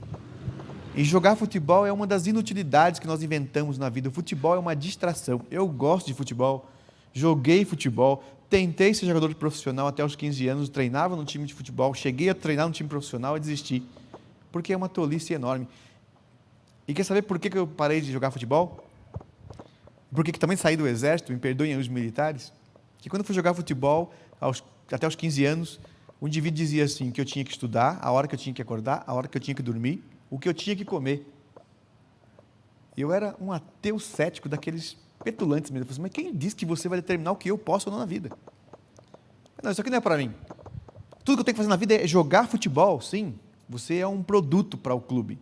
E jogar futebol é uma das inutilidades que nós inventamos na vida. O futebol é uma distração. Eu gosto de futebol, joguei futebol, tentei ser jogador profissional até os 15 anos, treinava no time de futebol, cheguei a treinar no time profissional e desisti, porque é uma tolice enorme. E quer saber por que eu parei de jogar futebol? Por que também saí do exército, me perdoem os militares? Que quando eu fui jogar futebol, até os 15 anos, o indivíduo dizia assim, que eu tinha que estudar, a hora que eu tinha que acordar, a hora que eu tinha que dormir, o que eu tinha que comer. Eu era um ateu cético daqueles petulantes mesmo. Eu falei, mas quem disse que você vai determinar o que eu posso ou não na vida? Não, isso aqui não é para mim. Tudo que eu tenho que fazer na vida é jogar futebol. Sim, você é um produto para o clube.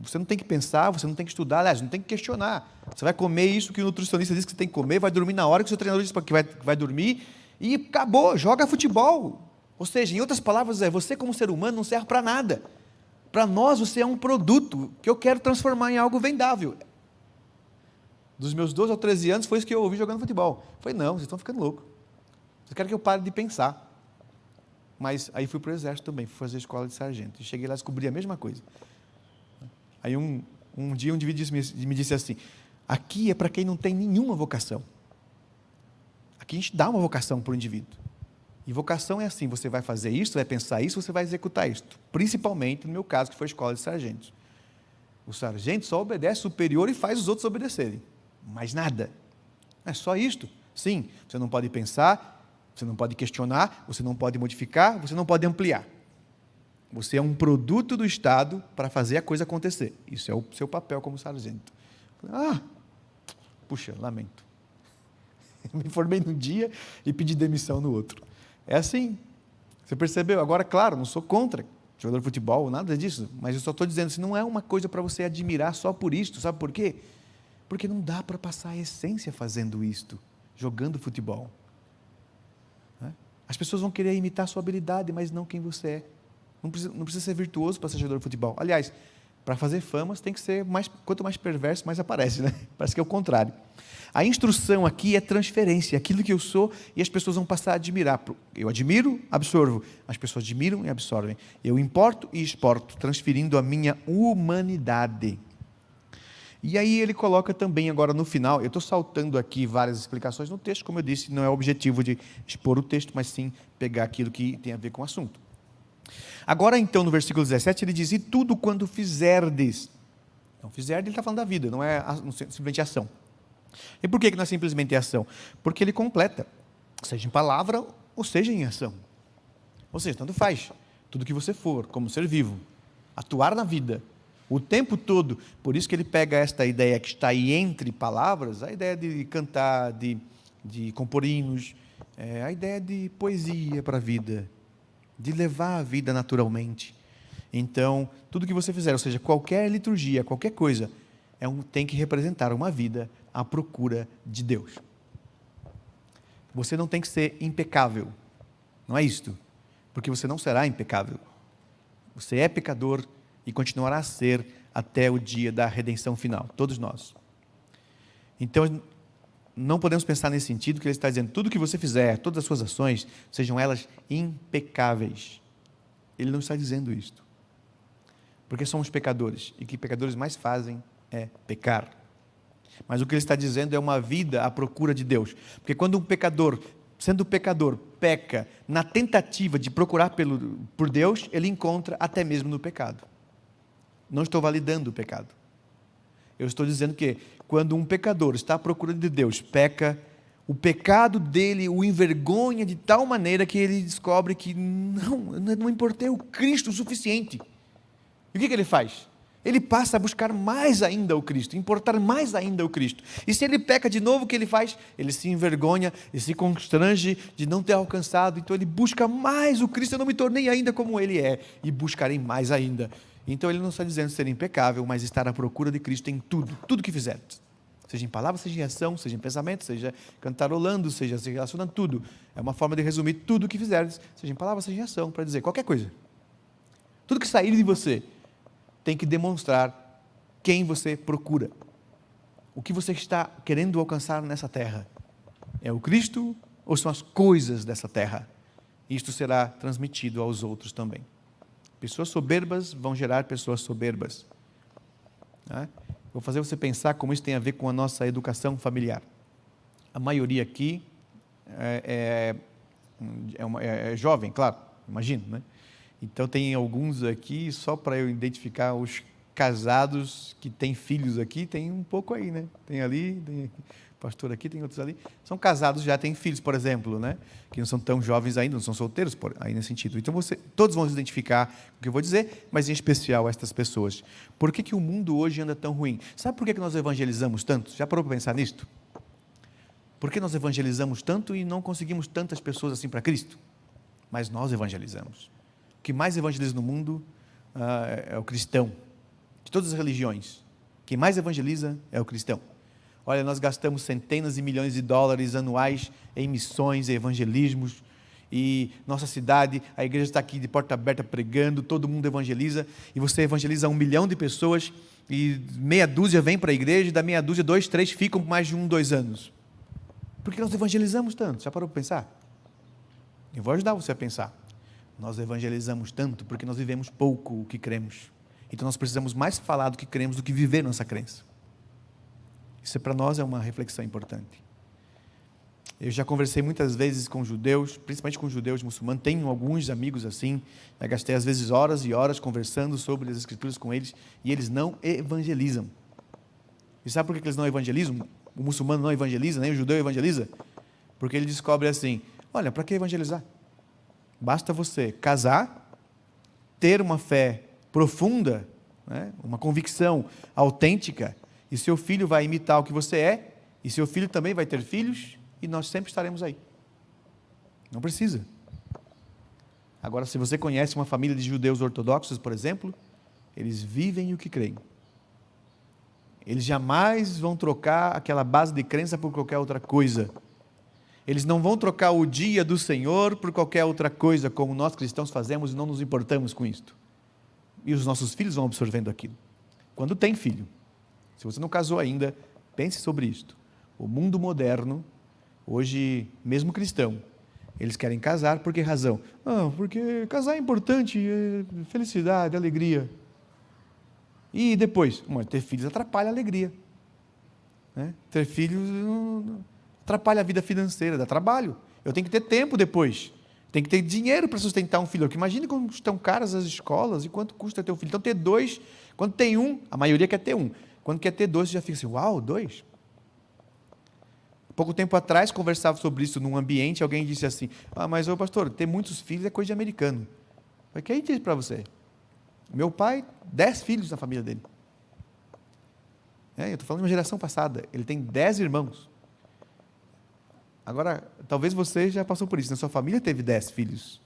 Você não tem que pensar, você não tem que estudar, aliás, não tem que questionar. Você vai comer isso que o nutricionista diz que você tem que comer, vai dormir na hora que o seu treinador diz que vai dormir e acabou, joga futebol. Ou seja, em outras palavras, você como ser humano não serve para nada. Para nós, você é um produto que eu quero transformar em algo vendável. Dos meus 12 aos 13 anos, foi isso que eu ouvi jogando futebol. Eu falei, não, vocês estão ficando loucos. Vocês querem que eu pare de pensar. Mas aí fui para o exército também, fui fazer escola de sargento. E cheguei lá e descobri a mesma coisa. Aí um dia um indivíduo me disse assim, aqui é para quem não tem nenhuma vocação. Aqui a gente dá uma vocação para o indivíduo. E vocação é assim, você vai fazer isso, vai pensar isso, você vai executar isso. Principalmente, no meu caso, que foi a escola de sargentos. O sargento só obedece o superior e faz os outros obedecerem. Mais nada. É só isto. Sim, você não pode pensar, você não pode questionar, você não pode modificar, você não pode ampliar. Você é um produto do Estado para fazer a coisa acontecer. Isso é o seu papel como sargento. Puxa, lamento. Me formei num dia e pedi demissão no outro. É assim. Você percebeu? Agora, claro, não sou contra jogador de futebol, nada disso, mas eu só estou dizendo, não é uma coisa para você admirar só por isto, sabe por quê? Porque não dá para passar a essência fazendo isto, jogando futebol. As pessoas vão querer imitar a sua habilidade, mas não quem você é. Não precisa ser virtuoso para ser jogador de futebol. Aliás, para fazer famas tem que ser quanto mais perverso, mais aparece, né? Parece que é o contrário. A instrução aqui é transferência, aquilo que eu sou, e as pessoas vão passar a admirar. Eu admiro, absorvo. As pessoas admiram e absorvem. Eu importo e exporto, transferindo a minha humanidade. E aí ele coloca também agora no final, eu estou saltando aqui várias explicações no texto, como eu disse, não é o objetivo de expor o texto, mas sim pegar aquilo que tem a ver com o assunto. Agora então, no versículo 17, ele diz, e tudo quando fizerdes. Então, fizerdes, ele está falando da vida, não é simplesmente ação. E por que não é simplesmente ação? Porque ele completa, seja em palavra ou seja em ação. Ou seja, tanto faz, tudo que você for, como ser vivo, atuar na vida, o tempo todo. Por isso que ele pega esta ideia que está aí entre palavras, a ideia de cantar, de compor hinos, a ideia de poesia para a vida, de levar a vida naturalmente. Então, tudo que você fizer, ou seja, qualquer liturgia, qualquer coisa, tem que representar uma vida à procura de Deus. Você não tem que ser impecável, não é isto, porque você não será impecável. Você é pecador e continuará a ser até o dia da redenção final, todos nós. Então, não podemos pensar nesse sentido que ele está dizendo, tudo que você fizer, todas as suas ações, sejam elas impecáveis. Ele não está dizendo isto, porque somos pecadores, e o que pecadores mais fazem é pecar. Mas o que ele está dizendo é uma vida à procura de Deus, porque quando um pecador, sendo pecador, peca na tentativa de procurar por Deus, ele encontra até mesmo no pecado. Não estou validando o pecado. Eu estou dizendo que quando um pecador está à procura de Deus, peca, o pecado dele o envergonha de tal maneira que ele descobre que não importei o Cristo o suficiente. E o que ele faz? Ele passa a buscar mais ainda o Cristo, importar mais ainda o Cristo. E se ele peca de novo, o que ele faz? Ele se envergonha e se constrange de não ter alcançado, então ele busca mais o Cristo, eu não me tornei ainda como ele é, e buscarei mais ainda. Então ele não está dizendo ser impecável, mas estar à procura de Cristo em tudo que fizer. Seja em palavra, seja em ação, seja em pensamento, seja cantarolando, seja se relacionando, tudo. É uma forma de resumir tudo o que fizeres, seja em palavra, seja em ação, para dizer qualquer coisa. Tudo que sair de você tem que demonstrar quem você procura. O que você está querendo alcançar nessa terra? É o Cristo ou são as coisas dessa terra? Isto será transmitido aos outros também. Pessoas soberbas vão gerar pessoas soberbas. Vou fazer você pensar como isso tem a ver com a nossa educação familiar. A maioria aqui é jovem, claro, imagino, né? Então tem alguns aqui, só para eu identificar os casados que têm filhos aqui, tem um pouco aí, né? Tem ali, tem pastor aqui, tem outros ali. São casados, já têm filhos, por exemplo, né? Que não são tão jovens ainda, não são solteiros, aí nesse sentido. Então todos vão se identificar com o que eu vou dizer, mas em especial estas pessoas. Por que o mundo hoje anda tão ruim? Sabe por que nós evangelizamos tanto? Já parou para pensar nisto? Por que nós evangelizamos tanto e não conseguimos tantas pessoas assim para Cristo? Mas nós evangelizamos. O que mais evangeliza no mundo é o cristão, de todas as religiões. Quem mais evangeliza é o cristão. Olha, nós gastamos centenas de milhões de dólares anuais em missões, em evangelismos, e nossa cidade, a igreja está aqui de porta aberta pregando, todo mundo evangeliza, e você evangeliza 1 milhão de pessoas, e meia dúzia vem para a igreja, e da meia dúzia, 2, 3 ficam por mais de 1, 2 anos. Por que nós evangelizamos tanto? Já parou para pensar? Eu vou ajudar você a pensar. Nós evangelizamos tanto porque nós vivemos pouco o que cremos. Então nós precisamos mais falar do que cremos do que viver nossa crença. Isso para nós é uma reflexão importante. Eu já conversei muitas vezes com judeus, principalmente com judeus muçulmanos, tenho alguns amigos assim, eu gastei às vezes horas e horas conversando sobre as escrituras com eles, e eles não evangelizam. E sabe por que eles não evangelizam? O muçulmano não evangeliza, nem o judeu evangeliza? Porque ele descobre assim, olha, para que evangelizar? Basta você casar, ter uma fé profunda, né, uma convicção autêntica, e seu filho vai imitar o que você é, e seu filho também vai ter filhos, e nós sempre estaremos aí. Não precisa. Agora, se você conhece uma família de judeus ortodoxos, por exemplo, eles vivem o que creem. Eles jamais vão trocar aquela base de crença por qualquer outra coisa. Eles não vão trocar o dia do Senhor por qualquer outra coisa, como nós cristãos fazemos e não nos importamos com isto. E os nossos filhos vão absorvendo aquilo. Quando tem filho, se você não casou ainda, pense sobre isto. O mundo moderno, hoje, mesmo cristão, eles querem casar por que razão? Porque casar é importante, é felicidade, alegria. E depois? Ter filhos atrapalha a alegria. Né? Ter filhos atrapalha a vida financeira, dá trabalho. Eu tenho que ter tempo depois. Tem que ter dinheiro para sustentar um filho. Imagine como estão caras as escolas e quanto custa ter um filho. Então, ter dois, quando tem um, a maioria quer ter um. Quando quer ter dois, você já fica assim, uau, dois? Pouco tempo atrás, conversava sobre isso num ambiente, alguém disse assim, mas pastor, ter muitos filhos é coisa de americano. Mas quem disse para você? Meu pai, 10 filhos na família dele. Eu estou falando de uma geração passada, ele tem 10 irmãos. Agora, talvez você já passou por isso, na sua família teve 10 filhos,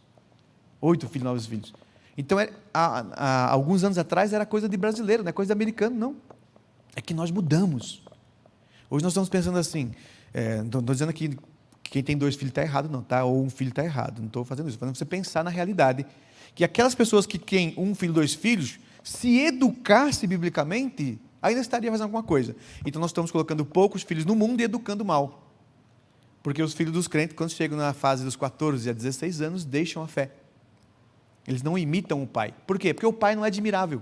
8 filhos, 9 filhos. Então, há alguns anos atrás era coisa de brasileiro, não é coisa de americano, não. É que nós mudamos. Hoje nós estamos pensando assim, não estou dizendo que quem tem 2 filhos está errado, não, tá? Ou um filho está errado, não estou fazendo isso, estou fazendo você pensar na realidade, que aquelas pessoas que têm 1 filho, 2 filhos, se educasse biblicamente, ainda estaria fazendo alguma coisa. Então nós estamos colocando poucos filhos no mundo e educando mal. Porque os filhos dos crentes, quando chegam na fase dos 14 a 16 anos, deixam a fé. Eles não imitam o pai. Por quê? Porque o pai não é admirável.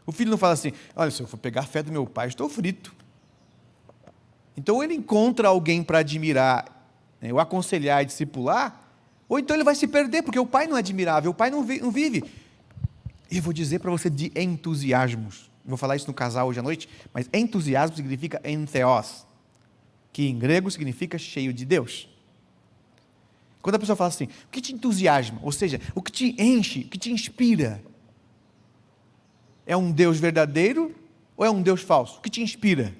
O filho não fala assim, olha, se eu for pegar a fé do meu pai, estou frito. Então, ou ele encontra alguém para admirar, ou aconselhar e discipular, ou então ele vai se perder, porque o pai não é admirável, o pai não vive. E eu vou dizer para você de entusiasmos. Vou falar isso no casal hoje à noite, mas entusiasmo significa entheos, que em grego significa cheio de Deus. Quando a pessoa fala assim, o que te entusiasma? Ou seja, o que te enche, o que te inspira? É um Deus verdadeiro ou é um Deus falso? O que te inspira?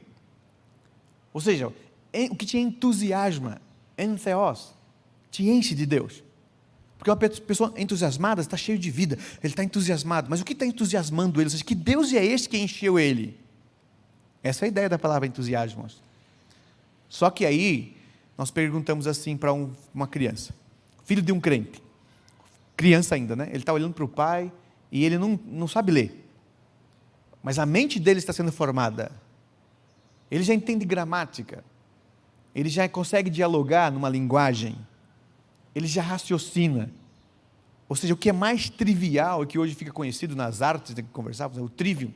Ou seja, o que te entusiasma, entheos, te enche de Deus. Porque uma pessoa entusiasmada está cheio de vida, ele está entusiasmado, mas o que está entusiasmando ele? Ou seja, que Deus é este que encheu ele? Essa é a ideia da palavra entusiasmo. Só que aí, nós perguntamos assim para uma criança, filho de um crente, criança ainda, né? Ele está olhando para o pai e ele não sabe ler, mas a mente dele está sendo formada, ele já entende gramática, ele já consegue dialogar numa linguagem, ele já raciocina, ou seja, o que é mais trivial, e que hoje fica conhecido nas artes de que conversávamos, o trivium,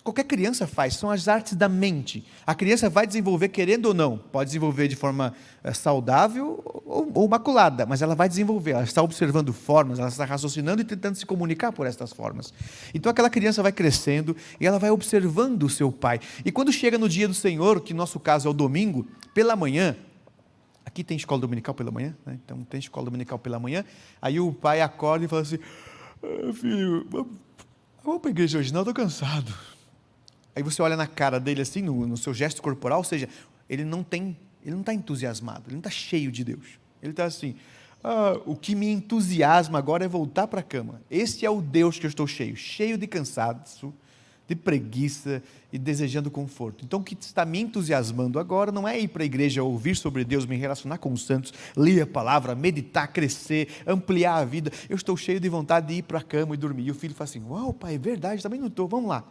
qualquer criança faz, são as artes da mente. A criança vai desenvolver, querendo ou não, pode desenvolver de forma saudável ou maculada, mas ela vai desenvolver, ela está observando formas, ela está raciocinando e tentando se comunicar por estas formas. Então aquela criança vai crescendo e ela vai observando o seu pai. E quando chega no dia do Senhor, que no nosso caso é o domingo, pela manhã, aqui tem escola dominical pela manhã, né? Então tem escola dominical pela manhã, aí o pai acorda e fala assim, filho, vamos para a igreja hoje, não, estou cansado. Aí você olha na cara dele assim, no seu gesto corporal, ou seja, ele não está entusiasmado, ele não está cheio de Deus. Ele está assim, o que me entusiasma agora é voltar para a cama. Esse é o Deus que eu estou cheio de cansaço, de preguiça e desejando conforto. Então o que está me entusiasmando agora não é ir para a igreja, ouvir sobre Deus, me relacionar com os santos, ler a palavra, meditar, crescer, ampliar a vida. Eu estou cheio de vontade de ir para a cama e dormir. E o filho fala assim, uau pai, é verdade, também não estou, vamos lá.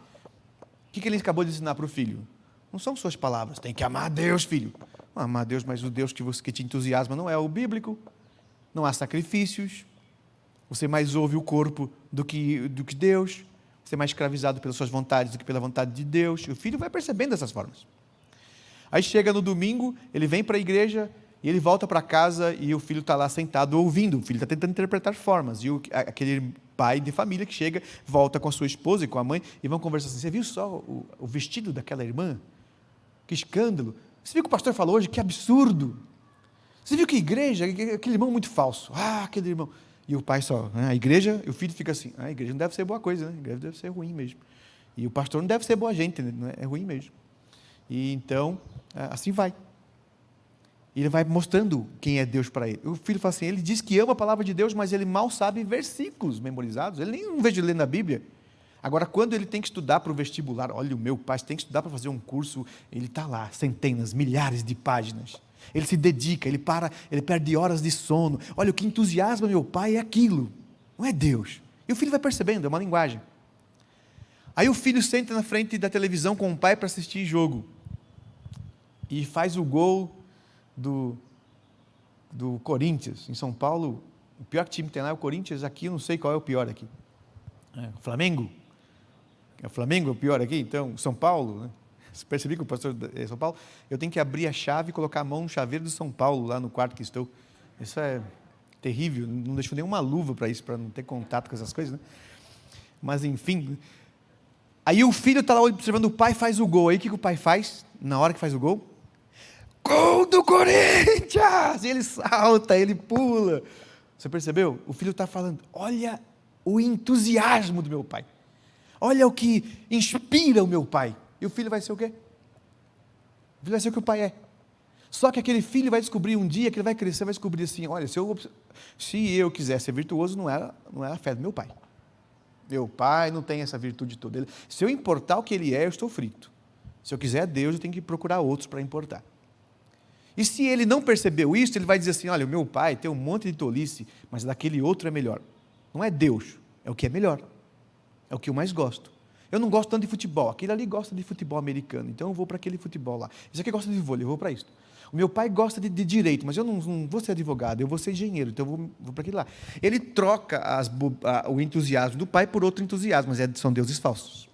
O que ele acabou de ensinar para o filho? Não são suas palavras, tem que amar a Deus, filho. Amar a Deus, mas o Deus que te entusiasma não é o bíblico, não há sacrifícios, você mais ouve o corpo do que Deus, você é mais escravizado pelas suas vontades do que pela vontade de Deus. E o filho vai percebendo dessas formas. Aí chega no domingo, ele vem para a igreja e ele volta para casa e o filho está lá sentado ouvindo, o filho está tentando interpretar formas, e aquele pai de família que chega, volta com a sua esposa e com a mãe, e vão conversar assim, você viu só o vestido daquela irmã? Que escândalo! Você viu o que o pastor falou hoje? Que absurdo! Você viu que igreja? Aquele irmão muito falso. Aquele irmão. E o pai só, a igreja, e o filho fica assim, a igreja não deve ser boa coisa, né? A igreja deve ser ruim mesmo. E o pastor não deve ser boa gente, né? É ruim mesmo. E então, assim vai. E ele vai mostrando quem é Deus para ele. O filho fala assim, ele diz que ama a palavra de Deus, mas ele mal sabe versículos memorizados. Ele nem não vejo ele ler na Bíblia. Agora, quando ele tem que estudar para o vestibular, olha, o meu pai tem que estudar para fazer um curso, ele está lá, centenas, milhares de páginas. Ele se dedica, ele perde horas de sono. Olha, o que entusiasma meu pai é aquilo, não é Deus. E o filho vai percebendo, é uma linguagem. Aí o filho senta na frente da televisão com o pai para assistir jogo. E faz o gol do Corinthians, em São Paulo. O pior time que tem lá é o Corinthians, aqui eu não sei qual é o pior aqui. O Flamengo? O Flamengo é o pior aqui, então, São Paulo, né? Você percebeu que o pastor é São Paulo? Eu tenho que abrir a chave e colocar a mão no chaveiro de São Paulo, lá no quarto que estou. Isso é terrível, não deixo nenhuma luva para isso, para não ter contato com essas coisas, né? Mas, enfim. Aí o filho está lá observando o pai, faz o gol. Aí o que o pai faz na hora que faz o gol? Gol do Corinthians! E ele salta, ele pula. Você percebeu? O filho está falando, olha o entusiasmo do meu pai. Olha o que inspira o meu pai. E o filho vai ser o quê? O filho vai ser o que o pai é. Só que aquele filho vai descobrir um dia, que ele vai crescer, vai descobrir assim, olha, se eu quiser ser virtuoso, não era a fé do meu pai. Meu pai não tem essa virtude toda. Se eu importar o que ele é, eu estou frito. Se eu quiser Deus, eu tenho que procurar outros para importar. E se ele não percebeu isso, ele vai dizer assim, olha, o meu pai tem um monte de tolice, mas daquele outro é melhor. Não é Deus, é o que é melhor. É o que eu mais gosto. Eu não gosto tanto de futebol, aquele ali gosta de futebol americano, então eu vou para aquele futebol lá. Esse aqui gosta de vôlei, eu vou para isso. O meu pai gosta de direito, mas eu não vou ser advogado, eu vou ser engenheiro, então eu vou para aquele lá. Ele troca o entusiasmo do pai por outro entusiasmo, mas são deuses falsos.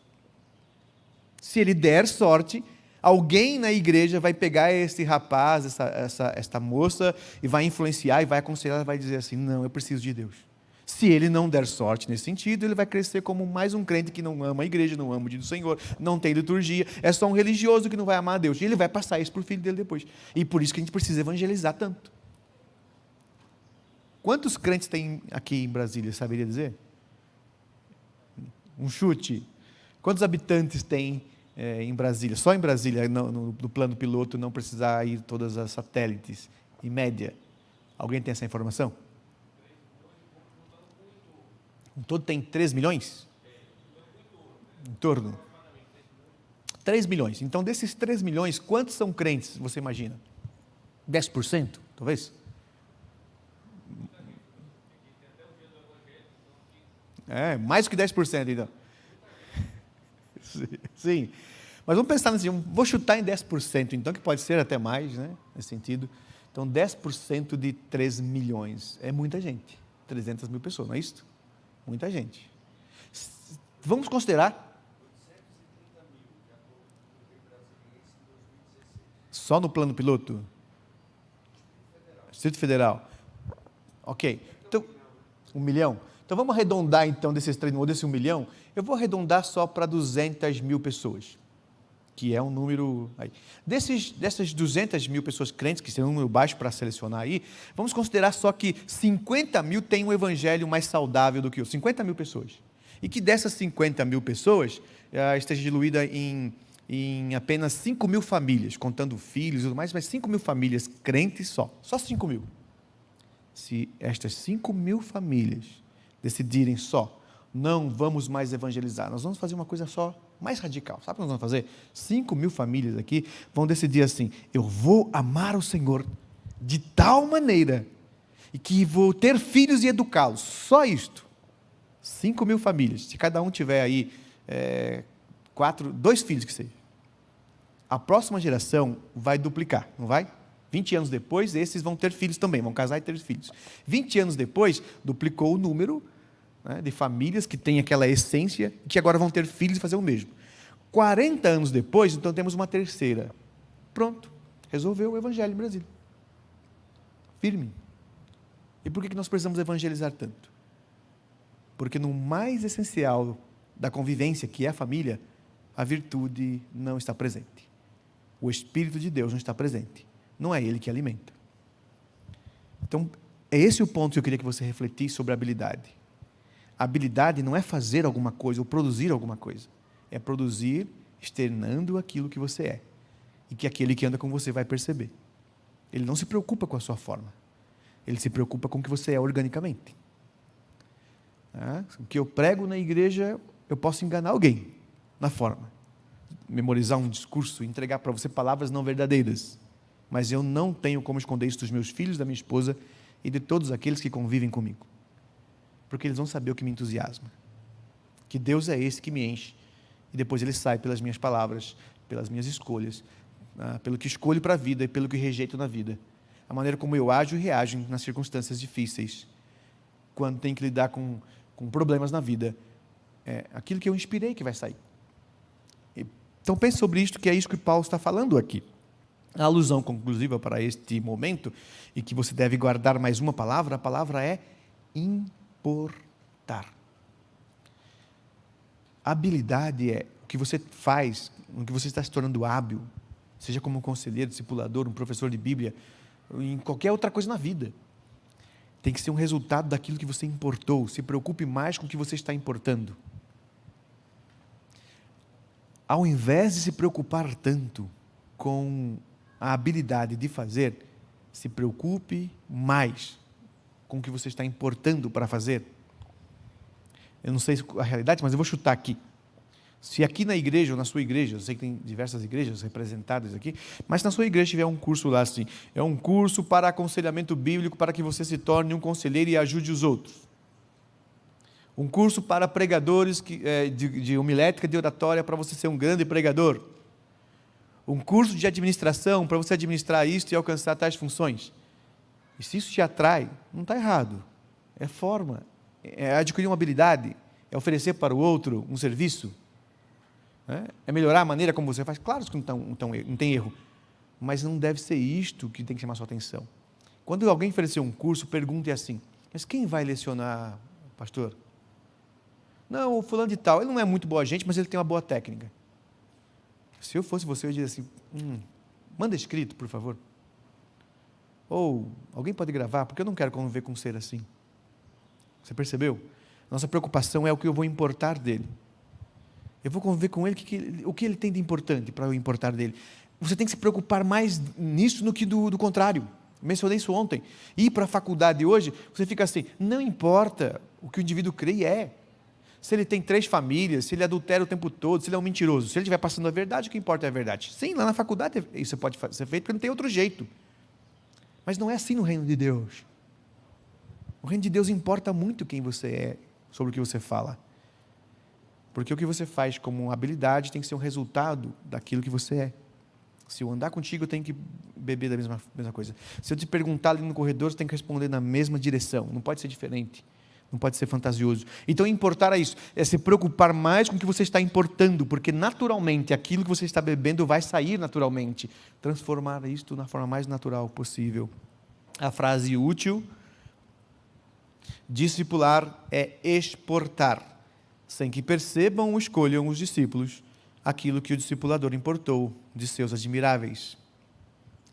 Se ele der sorte, alguém na igreja vai pegar esse rapaz, esta moça, e vai influenciar, e vai aconselhar, e vai dizer assim, não, eu preciso de Deus. Se ele não der sorte nesse sentido, ele vai crescer como mais um crente que não ama a igreja, não ama o dia do Senhor, não tem liturgia, é só um religioso que não vai amar a Deus. E ele vai passar isso para o filho dele depois. E por isso que a gente precisa evangelizar tanto. Quantos crentes tem aqui em Brasília, saberia dizer? Um chute. Quantos habitantes tem em Brasília? Só em Brasília, no plano piloto, não precisar ir todas as satélites, em média. Alguém tem essa informação? Em todo tem 3 milhões? Em torno. 3 milhões. Então, desses 3 milhões, quantos são crentes, você imagina? 10%, talvez? Mais do que 10%, então. Sim. Mas vamos pensar assim, vou chutar em 10%, então, que pode ser até mais, né? Nesse sentido. Então, 10% de 3 milhões. É muita gente. 300 mil pessoas, não é isso? Muita gente. Vamos considerar? Só no plano piloto? Distrito Federal. Ok. Então, 1 milhão. Então vamos arredondar então desse 1 milhão. Eu vou arredondar só para 200 mil pessoas. Que é um número aí. Dessas 200 mil pessoas crentes, que seria um número baixo para selecionar aí, vamos considerar só que 50 mil têm um evangelho mais saudável do que o 50 mil pessoas. E que dessas 50 mil pessoas esteja diluída em apenas 5 mil famílias, contando filhos e tudo mais, mas 5 mil famílias crentes só 5 mil. Se estas 5 mil famílias decidirem não vamos mais evangelizar, nós vamos fazer uma coisa só, mais radical. Sabe o que nós vamos fazer? 5 mil famílias aqui vão decidir assim, eu vou amar o Senhor de tal maneira, e que vou ter filhos e educá-los, só isto. 5 mil famílias, se cada um tiver aí 2 filhos que seja, a próxima geração vai duplicar, não vai? 20 anos depois, esses vão ter filhos também, vão casar e ter filhos. 20 anos depois, duplicou o número, né, de famílias que têm aquela essência, que agora vão ter filhos e fazer o mesmo. 40 anos depois, então temos uma terceira. Pronto, resolveu o evangelho em Brasília. Firme. E por que nós precisamos evangelizar tanto? Porque no mais essencial da convivência, que é a família, a virtude não está presente. O Espírito de Deus não está presente. Não é Ele que alimenta. Então, é esse o ponto que eu queria que você refletisse sobre a habilidade. A habilidade não é fazer alguma coisa ou produzir alguma coisa. É produzir externando aquilo que você é. E que aquele que anda com você vai perceber. Ele não se preocupa com a sua forma. Ele se preocupa com o que você é organicamente. O que eu prego na igreja, eu posso enganar alguém na forma. Memorizar um discurso, entregar para você palavras não verdadeiras. Mas eu não tenho como esconder isso dos meus filhos, da minha esposa e de todos aqueles que convivem comigo. Porque eles vão saber o que me entusiasma. Que Deus é esse que me enche. E depois ele sai pelas minhas palavras, pelas minhas escolhas, pelo que escolho para a vida e pelo que rejeito na vida. A maneira como eu ajo e reajo nas circunstâncias difíceis. Quando tem que lidar com problemas na vida. É aquilo que eu inspirei que vai sair. Então pense sobre isto, que é isso que Paulo está falando aqui. A alusão conclusiva para este momento, e que você deve guardar mais uma palavra, a palavra é importar. Habilidade é o que você faz, no que você está se tornando hábil, seja como um conselheiro, discipulador, um professor de Bíblia, em qualquer outra coisa na vida. Tem que ser um resultado daquilo que você importou. Se preocupe mais com o que você está importando. Ao invés de se preocupar tanto com a habilidade de fazer, se preocupe mais com o que você está importando para fazer. Eu não sei a realidade, mas eu vou chutar aqui. Se aqui na igreja, ou na sua igreja, eu sei que tem diversas igrejas representadas aqui, mas na sua igreja tiver um curso lá assim, é um curso para aconselhamento bíblico para que você se torne um conselheiro e ajude os outros. Um curso para pregadores de homilética, de oratória, para você ser um grande pregador. Um curso de administração, para você administrar isto e alcançar tais funções. E se isso te atrai, não está errado. É forma, é adquirir uma habilidade, é oferecer para o outro um serviço. É melhorar a maneira como você faz. Claro que não tem erro, mas não deve ser isto que tem que chamar a sua atenção. Quando alguém oferecer um curso, pergunte assim, mas quem vai lecionar, pastor? Não, o fulano de tal, ele não é muito boa gente, mas ele tem uma boa técnica. Se eu fosse você, eu diria assim, manda escrito, por favor. Ou, alguém pode gravar, porque eu não quero conviver com um ser assim. Você percebeu? Nossa preocupação é o que eu vou importar dele. Eu vou conviver com ele, o que ele tem de importante para eu importar dele. Você tem que se preocupar mais nisso do que do contrário. Mencionei isso ontem. Ir para a faculdade hoje, você fica assim, não importa o que o indivíduo crê e é. Se ele tem 3 famílias, se ele adultera o tempo todo, se ele é um mentiroso, se ele estiver passando a verdade, o que importa é a verdade. Sim, lá na faculdade isso pode ser feito, porque não tem outro jeito. Mas não é assim no reino de Deus. O reino de Deus importa muito quem você é, sobre o que você fala. Porque o que você faz como habilidade tem que ser um resultado daquilo que você é. Se eu andar contigo, eu tenho que beber da mesma coisa. Se eu te perguntar ali no corredor, você tem que responder na mesma direção. Não pode ser diferente. Não pode ser fantasioso. Então, importar é isso. É se preocupar mais com o que você está importando, porque naturalmente aquilo que você está bebendo vai sair naturalmente. Transformar isto na forma mais natural possível. A frase útil: discipular é exportar, sem que percebam ou escolham os discípulos aquilo que o discipulador importou de seus admiráveis.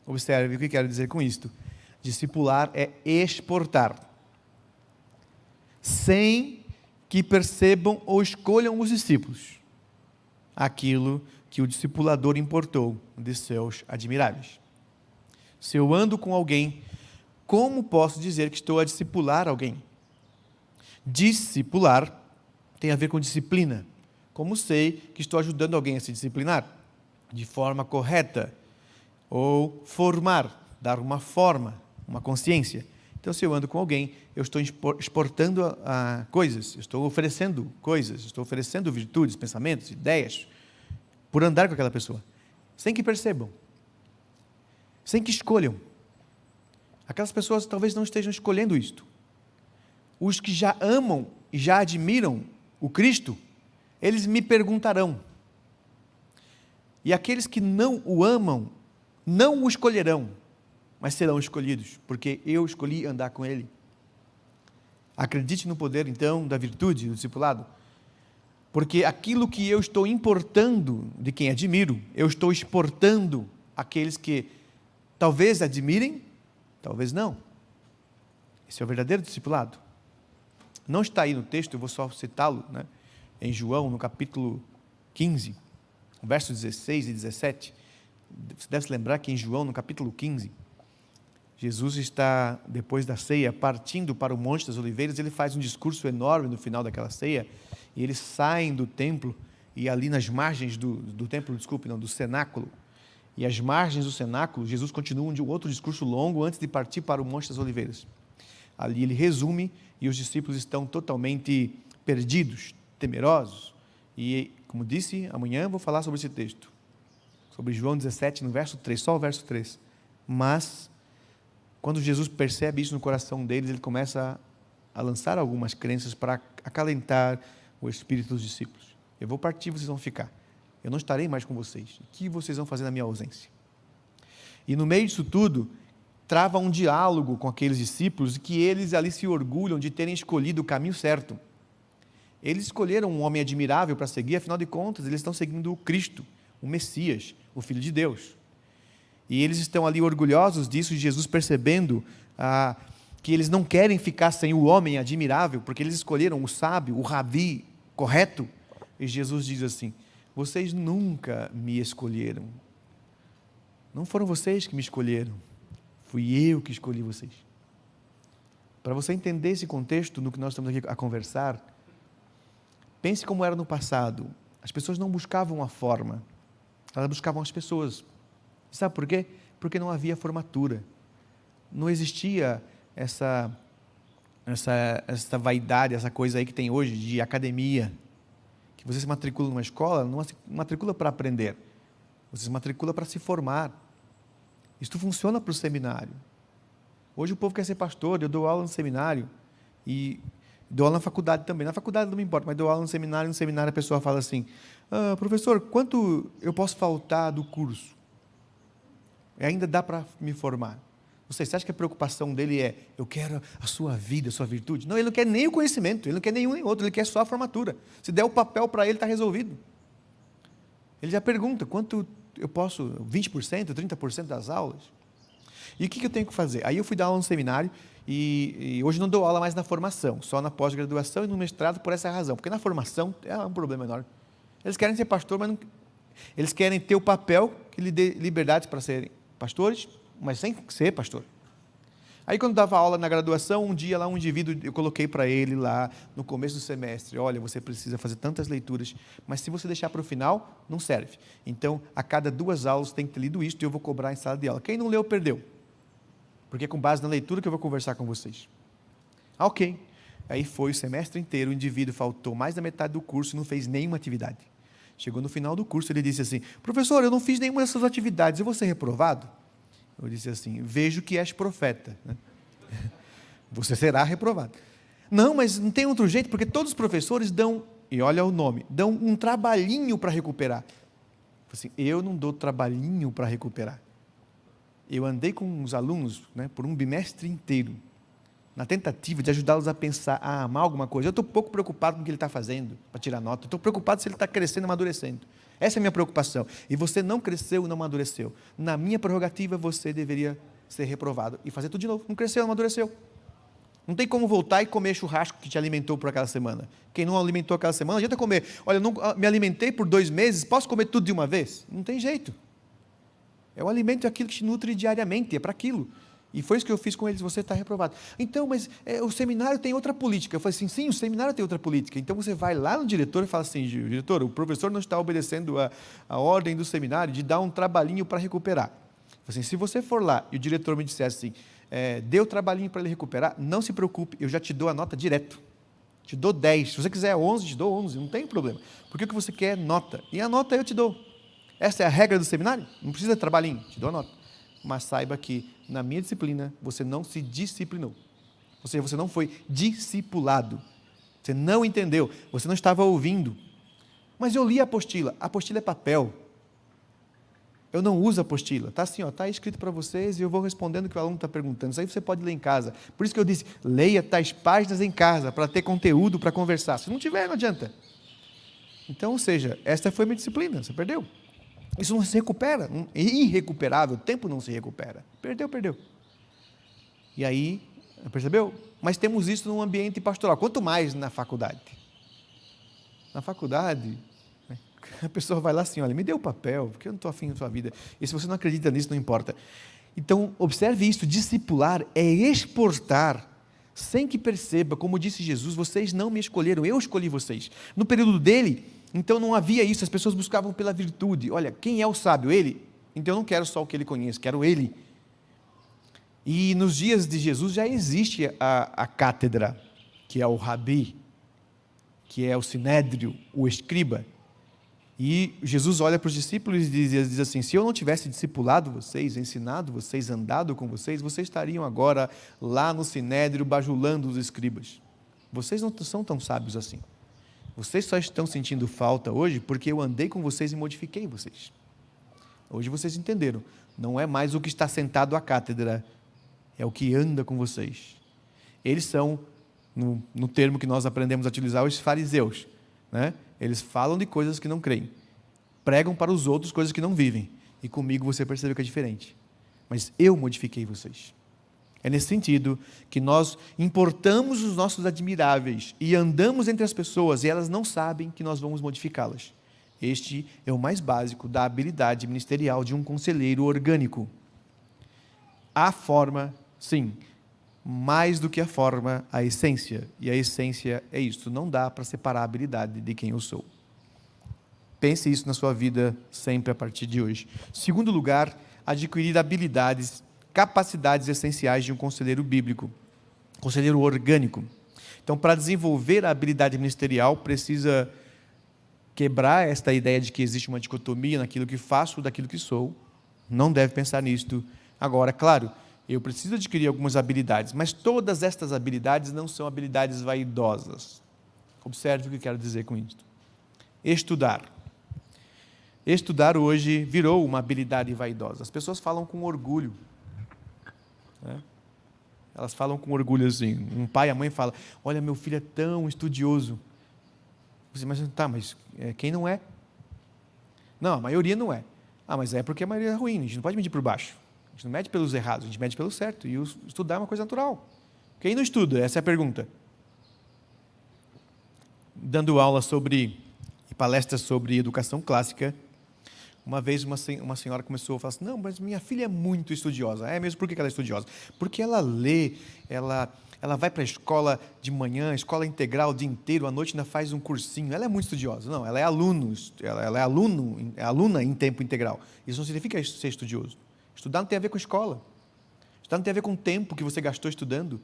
Observe o que quero dizer com isto. Discipular é exportar, sem que percebam ou escolham os discípulos aquilo que o discipulador importou de seus admiráveis. Se eu ando com alguém, como posso dizer que estou a discipular alguém? Discipular tem a ver com disciplina. Como sei que estou ajudando alguém a se disciplinar? De forma correta. Ou formar, dar uma forma, uma consciência. Então, se eu ando com alguém, eu estou exportando coisas, eu estou oferecendo coisas, estou oferecendo virtudes, pensamentos, ideias, por andar com aquela pessoa, sem que percebam, sem que escolham. Aquelas pessoas talvez não estejam escolhendo isto. Os que já amam e já admiram o Cristo, eles me perguntarão. E aqueles que não o amam, não o escolherão, mas serão escolhidos, porque eu escolhi andar com ele. Acredite no poder, então, da virtude do discipulado, porque aquilo que eu estou importando de quem admiro, eu estou exportando àqueles que talvez admirem, talvez não. Esse é o verdadeiro discipulado. Não está aí no texto, eu vou só citá-lo, em João, no capítulo 15, versos 16 e 17. Você deve se lembrar que em João, no capítulo 15, Jesus está, depois da ceia, partindo para o Monte das Oliveiras. Ele faz um discurso enorme no final daquela ceia, e eles saem do templo, e ali nas margens do templo, do cenáculo, e às margens do cenáculo, Jesus continua um outro discurso longo antes de partir para o Monte das Oliveiras. Ali ele resume, e os discípulos estão totalmente perdidos, temerosos. E, como disse, amanhã vou falar sobre esse texto, sobre João 17, no verso 3, só o verso 3. Mas, quando Jesus percebe isso no coração deles, ele começa a lançar algumas crenças para acalentar o espírito dos discípulos. Eu vou partir, vocês vão ficar. Eu não estarei mais com vocês. O que vocês vão fazer na minha ausência? E no meio disso tudo, trava um diálogo com aqueles discípulos, que eles ali se orgulham de terem escolhido o caminho certo. Eles escolheram um homem admirável para seguir, afinal de contas, eles estão seguindo o Cristo, o Messias, o Filho de Deus. E eles estão ali orgulhosos disso, de Jesus percebendo que eles não querem ficar sem o homem admirável, porque eles escolheram o sábio, o rabi correto. E Jesus diz assim: vocês nunca me escolheram. Não foram vocês que me escolheram, fui eu que escolhi vocês. Para você entender esse contexto no que nós estamos aqui a conversar, pense como era no passado. As pessoas não buscavam a forma, elas buscavam as pessoas. Sabe por quê? Porque não havia formatura. Não existia essa vaidade, essa coisa aí que tem hoje de academia, que você se matricula numa escola, não se matricula para aprender, você se matricula para se formar. Isso funciona para o seminário. Hoje o povo quer ser pastor, eu dou aula no seminário, e dou aula na faculdade também. Na faculdade não me importa, mas dou aula no seminário a pessoa fala assim: professor, quanto eu posso faltar do curso? Ainda dá para me formar. Você acha que a preocupação dele é: eu quero a sua vida, a sua virtude? Não, ele não quer nem o conhecimento, ele não quer nenhum nem outro, ele quer só a formatura. Se der o papel para ele, está resolvido. Ele já pergunta: quanto eu posso, 20%, 30% das aulas? E o que eu tenho que fazer? Aí eu fui dar aula no seminário, e hoje não dou aula mais na formação, só na pós-graduação e no mestrado, por essa razão, porque na formação é um problema enorme. Eles querem ser pastor, mas não, eles querem ter o papel que lhe dê liberdade para serem pastores, mas sem ser pastor. Aí, quando dava aula na graduação, um dia lá um indivíduo, eu coloquei para ele lá no começo do semestre: olha, você precisa fazer tantas leituras, mas se você deixar para o final, não serve. Então, a cada 2 aulas tem que ter lido isso, e eu vou cobrar em sala de aula. Quem não leu, perdeu. Porque é com base na leitura que eu vou conversar com vocês. Ok. Aí foi o semestre inteiro, o indivíduo faltou mais da metade do curso e não fez nenhuma atividade. Chegou no final do curso, ele disse assim: professor, eu não fiz nenhuma dessas atividades, eu vou ser reprovado? Eu disse assim: vejo que és profeta, né? Você será reprovado. Não, mas não tem outro jeito, porque todos os professores dão, e olha o nome, dão um trabalhinho para recuperar. Assim, eu não dou trabalhinho para recuperar. Eu andei com os alunos, né, por um bimestre inteiro, na tentativa de ajudá-los a pensar, a amar alguma coisa. Eu estou pouco preocupado com o que ele está fazendo para tirar nota. Eu estou preocupado se ele está crescendo e amadurecendo. Essa é a minha preocupação. E você não cresceu e não amadureceu. Na minha prerrogativa, você deveria ser reprovado e fazer tudo de novo. Não cresceu, não amadureceu. Não tem como voltar e comer churrasco que te alimentou por aquela semana. Quem não alimentou aquela semana, não adianta comer. Olha, eu não me alimentei por 2 meses, posso comer tudo de uma vez? Não tem jeito. É o alimento, é aquilo que te nutre diariamente, é para aquilo. E foi isso que eu fiz com eles: você está reprovado. Então, mas o seminário tem outra política. Eu falei assim: sim, o seminário tem outra política. Então você vai lá no diretor e fala assim: diretor, o professor não está obedecendo a ordem do seminário de dar um trabalhinho para recuperar. Eu falei assim: se você for lá e o diretor me dissesse assim, dê o trabalhinho para ele recuperar, não se preocupe, eu já te dou a nota direto. Te dou 10. Se você quiser 11, te dou 11, não tem problema. Porque o que você quer é nota. E a nota eu te dou. Essa é a regra do seminário? Não precisa de trabalhinho, te dou a nota. Mas saiba que, na minha disciplina, você não se disciplinou. Ou seja, você não foi discipulado. Você não entendeu, você não estava ouvindo. Mas eu li a apostila é papel. Eu não uso a apostila. Está assim, está escrito para vocês e eu vou respondendo o que o aluno está perguntando. Isso aí você pode ler em casa. Por isso que eu disse: leia tais páginas em casa, para ter conteúdo para conversar. Se não tiver, não adianta. Então, ou seja, esta foi a minha disciplina, você perdeu. Isso não se recupera, é irrecuperável, o tempo não se recupera. Perdeu. E aí, percebeu? Mas temos isso num ambiente pastoral, quanto mais na faculdade. Na faculdade, a pessoa vai lá assim: olha, me dê o papel, porque eu não estou afim da sua vida. E se você não acredita nisso, não importa. Então, observe isso, discipular é exportar, sem que perceba, como disse Jesus, vocês não me escolheram, eu escolhi vocês. No período dele, então não havia isso, as pessoas buscavam pela virtude. Olha, quem é o sábio? Ele? Então eu não quero só o que ele conhece, quero ele. E nos dias de Jesus já existe a cátedra, que é o rabi, que é o sinédrio, o escriba. E Jesus olha para os discípulos e diz assim, se eu não tivesse discipulado vocês, ensinado vocês, andado com vocês, vocês estariam agora lá no sinédrio bajulando os escribas. Vocês não são tão sábios assim. Vocês só estão sentindo falta hoje porque eu andei com vocês e modifiquei vocês. Hoje vocês entenderam, não é mais o que está sentado à cátedra, é o que anda com vocês. Eles são, no termo que nós aprendemos a utilizar, os fariseus, né? Eles falam de coisas que não creem, pregam para os outros coisas que não vivem, e comigo você percebe que é diferente, mas eu modifiquei vocês. É nesse sentido que nós importamos os nossos admiráveis e andamos entre as pessoas e elas não sabem que nós vamos modificá-las. Este é o mais básico da habilidade ministerial de um conselheiro orgânico. A forma, sim, mais do que a forma, a essência. E a essência é isso, não dá para separar a habilidade de quem eu sou. Pense isso na sua vida sempre a partir de hoje. Segundo lugar, adquirir habilidades, capacidades essenciais de um conselheiro bíblico, conselheiro orgânico. Então, para desenvolver a habilidade ministerial, precisa quebrar esta ideia de que existe uma dicotomia naquilo que faço ou daquilo que sou. Não deve pensar nisto. Agora, claro, eu preciso adquirir algumas habilidades, mas todas estas habilidades não são habilidades vaidosas. Observe o que quero dizer com isso. Estudar. Estudar hoje virou uma habilidade vaidosa. As pessoas falam com orgulho, né? Elas falam com orgulho assim. Um pai e a mãe falam, olha, meu filho é tão estudioso. Você, mas quem não é? Não, a maioria não é. Mas é porque a maioria é ruim, a gente não pode medir por baixo. A gente não mede pelos errados, a gente mede pelo certo. E estudar é uma coisa natural. Quem não estuda? Essa é a pergunta. Dando aula palestras sobre educação clássica, uma vez uma senhora começou a falar assim, não, mas minha filha é muito estudiosa. É mesmo? Por que ela é estudiosa? Porque ela lê, ela vai para a escola de manhã, escola integral o dia inteiro, à noite ainda faz um cursinho. Ela é muito estudiosa. Não, ela é aluna em tempo integral. Isso não significa ser estudioso. Estudar não tem a ver com escola. Estudar não tem a ver com o tempo que você gastou estudando.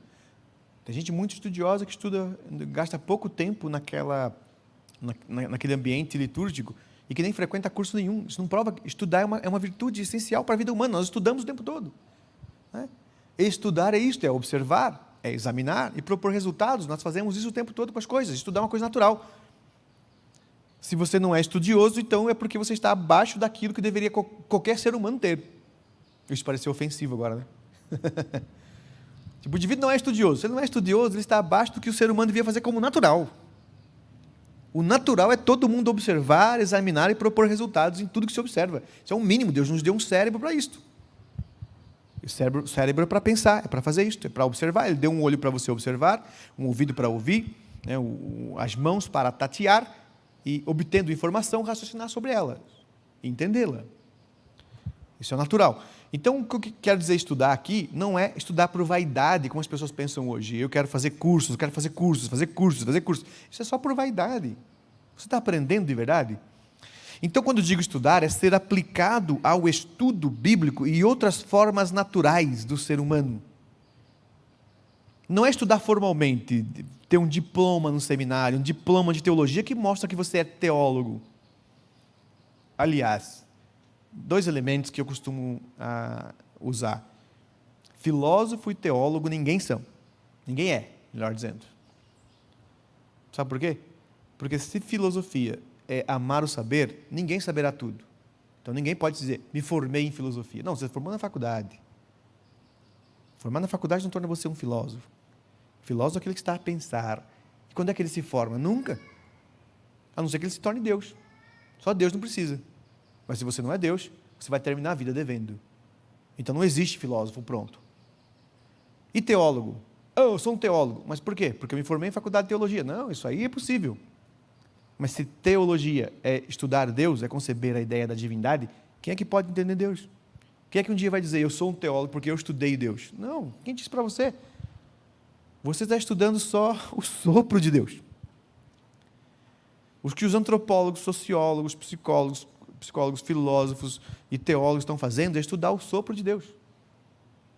Tem gente muito estudiosa que gasta pouco tempo naquele ambiente litúrgico e que nem frequenta curso nenhum. Isso não prova que estudar é uma virtude essencial para a vida humana. Nós estudamos o tempo todo, né? Estudar é isto, é observar, é examinar e propor resultados. Nós fazemos isso o tempo todo com as coisas. Estudar é uma coisa natural. Se você não é estudioso, então é porque você está abaixo daquilo que deveria qualquer ser humano ter. Isso pareceu ofensivo agora, né? Tipo, o indivíduo não é estudioso. Se ele não é estudioso, ele está abaixo do que o ser humano devia fazer como natural. O natural é todo mundo observar, examinar e propor resultados em tudo que se observa. Isso é um mínimo. Deus nos deu um cérebro para isto. O cérebro é para pensar, é para fazer isto, é para observar. Ele deu um olho para você observar, um ouvido para ouvir, né, as mãos para tatear e, obtendo informação, raciocinar sobre ela e entendê-la. Isso é natural. Então, o que quero dizer estudar aqui não é estudar por vaidade, como as pessoas pensam hoje. Eu quero fazer cursos, fazer cursos. Isso é só por vaidade. Você está aprendendo de verdade? Então, quando digo estudar, é ser aplicado ao estudo bíblico e outras formas naturais do ser humano. Não é estudar formalmente, ter um diploma no seminário, um diploma de teologia que mostra que você é teólogo. Aliás, 2 elementos que eu costumo usar. Filósofo e teólogo ninguém são. Ninguém é, melhor dizendo. Sabe por quê? Porque se filosofia é amar o saber, ninguém saberá tudo. Então ninguém pode dizer, me formei em filosofia. Não, você formou na faculdade. Formar na faculdade não torna você um filósofo. Filósofo é aquele que está a pensar. E quando é que ele se forma? Nunca. A não ser que ele se torne Deus. Só Deus não precisa. Mas se você não é Deus, você vai terminar a vida devendo. Então não existe filósofo pronto. E teólogo? Eu sou um teólogo. Mas por quê? Porque eu me formei em faculdade de teologia. Não, isso aí é possível. Mas se teologia é estudar Deus, é conceber a ideia da divindade, quem é que pode entender Deus? Quem é que um dia vai dizer, eu sou um teólogo porque eu estudei Deus? Não, quem disse para você? Você está estudando só o sopro de Deus. O que os antropólogos, sociólogos, psicólogos, filósofos e teólogos estão fazendo é estudar o sopro de Deus.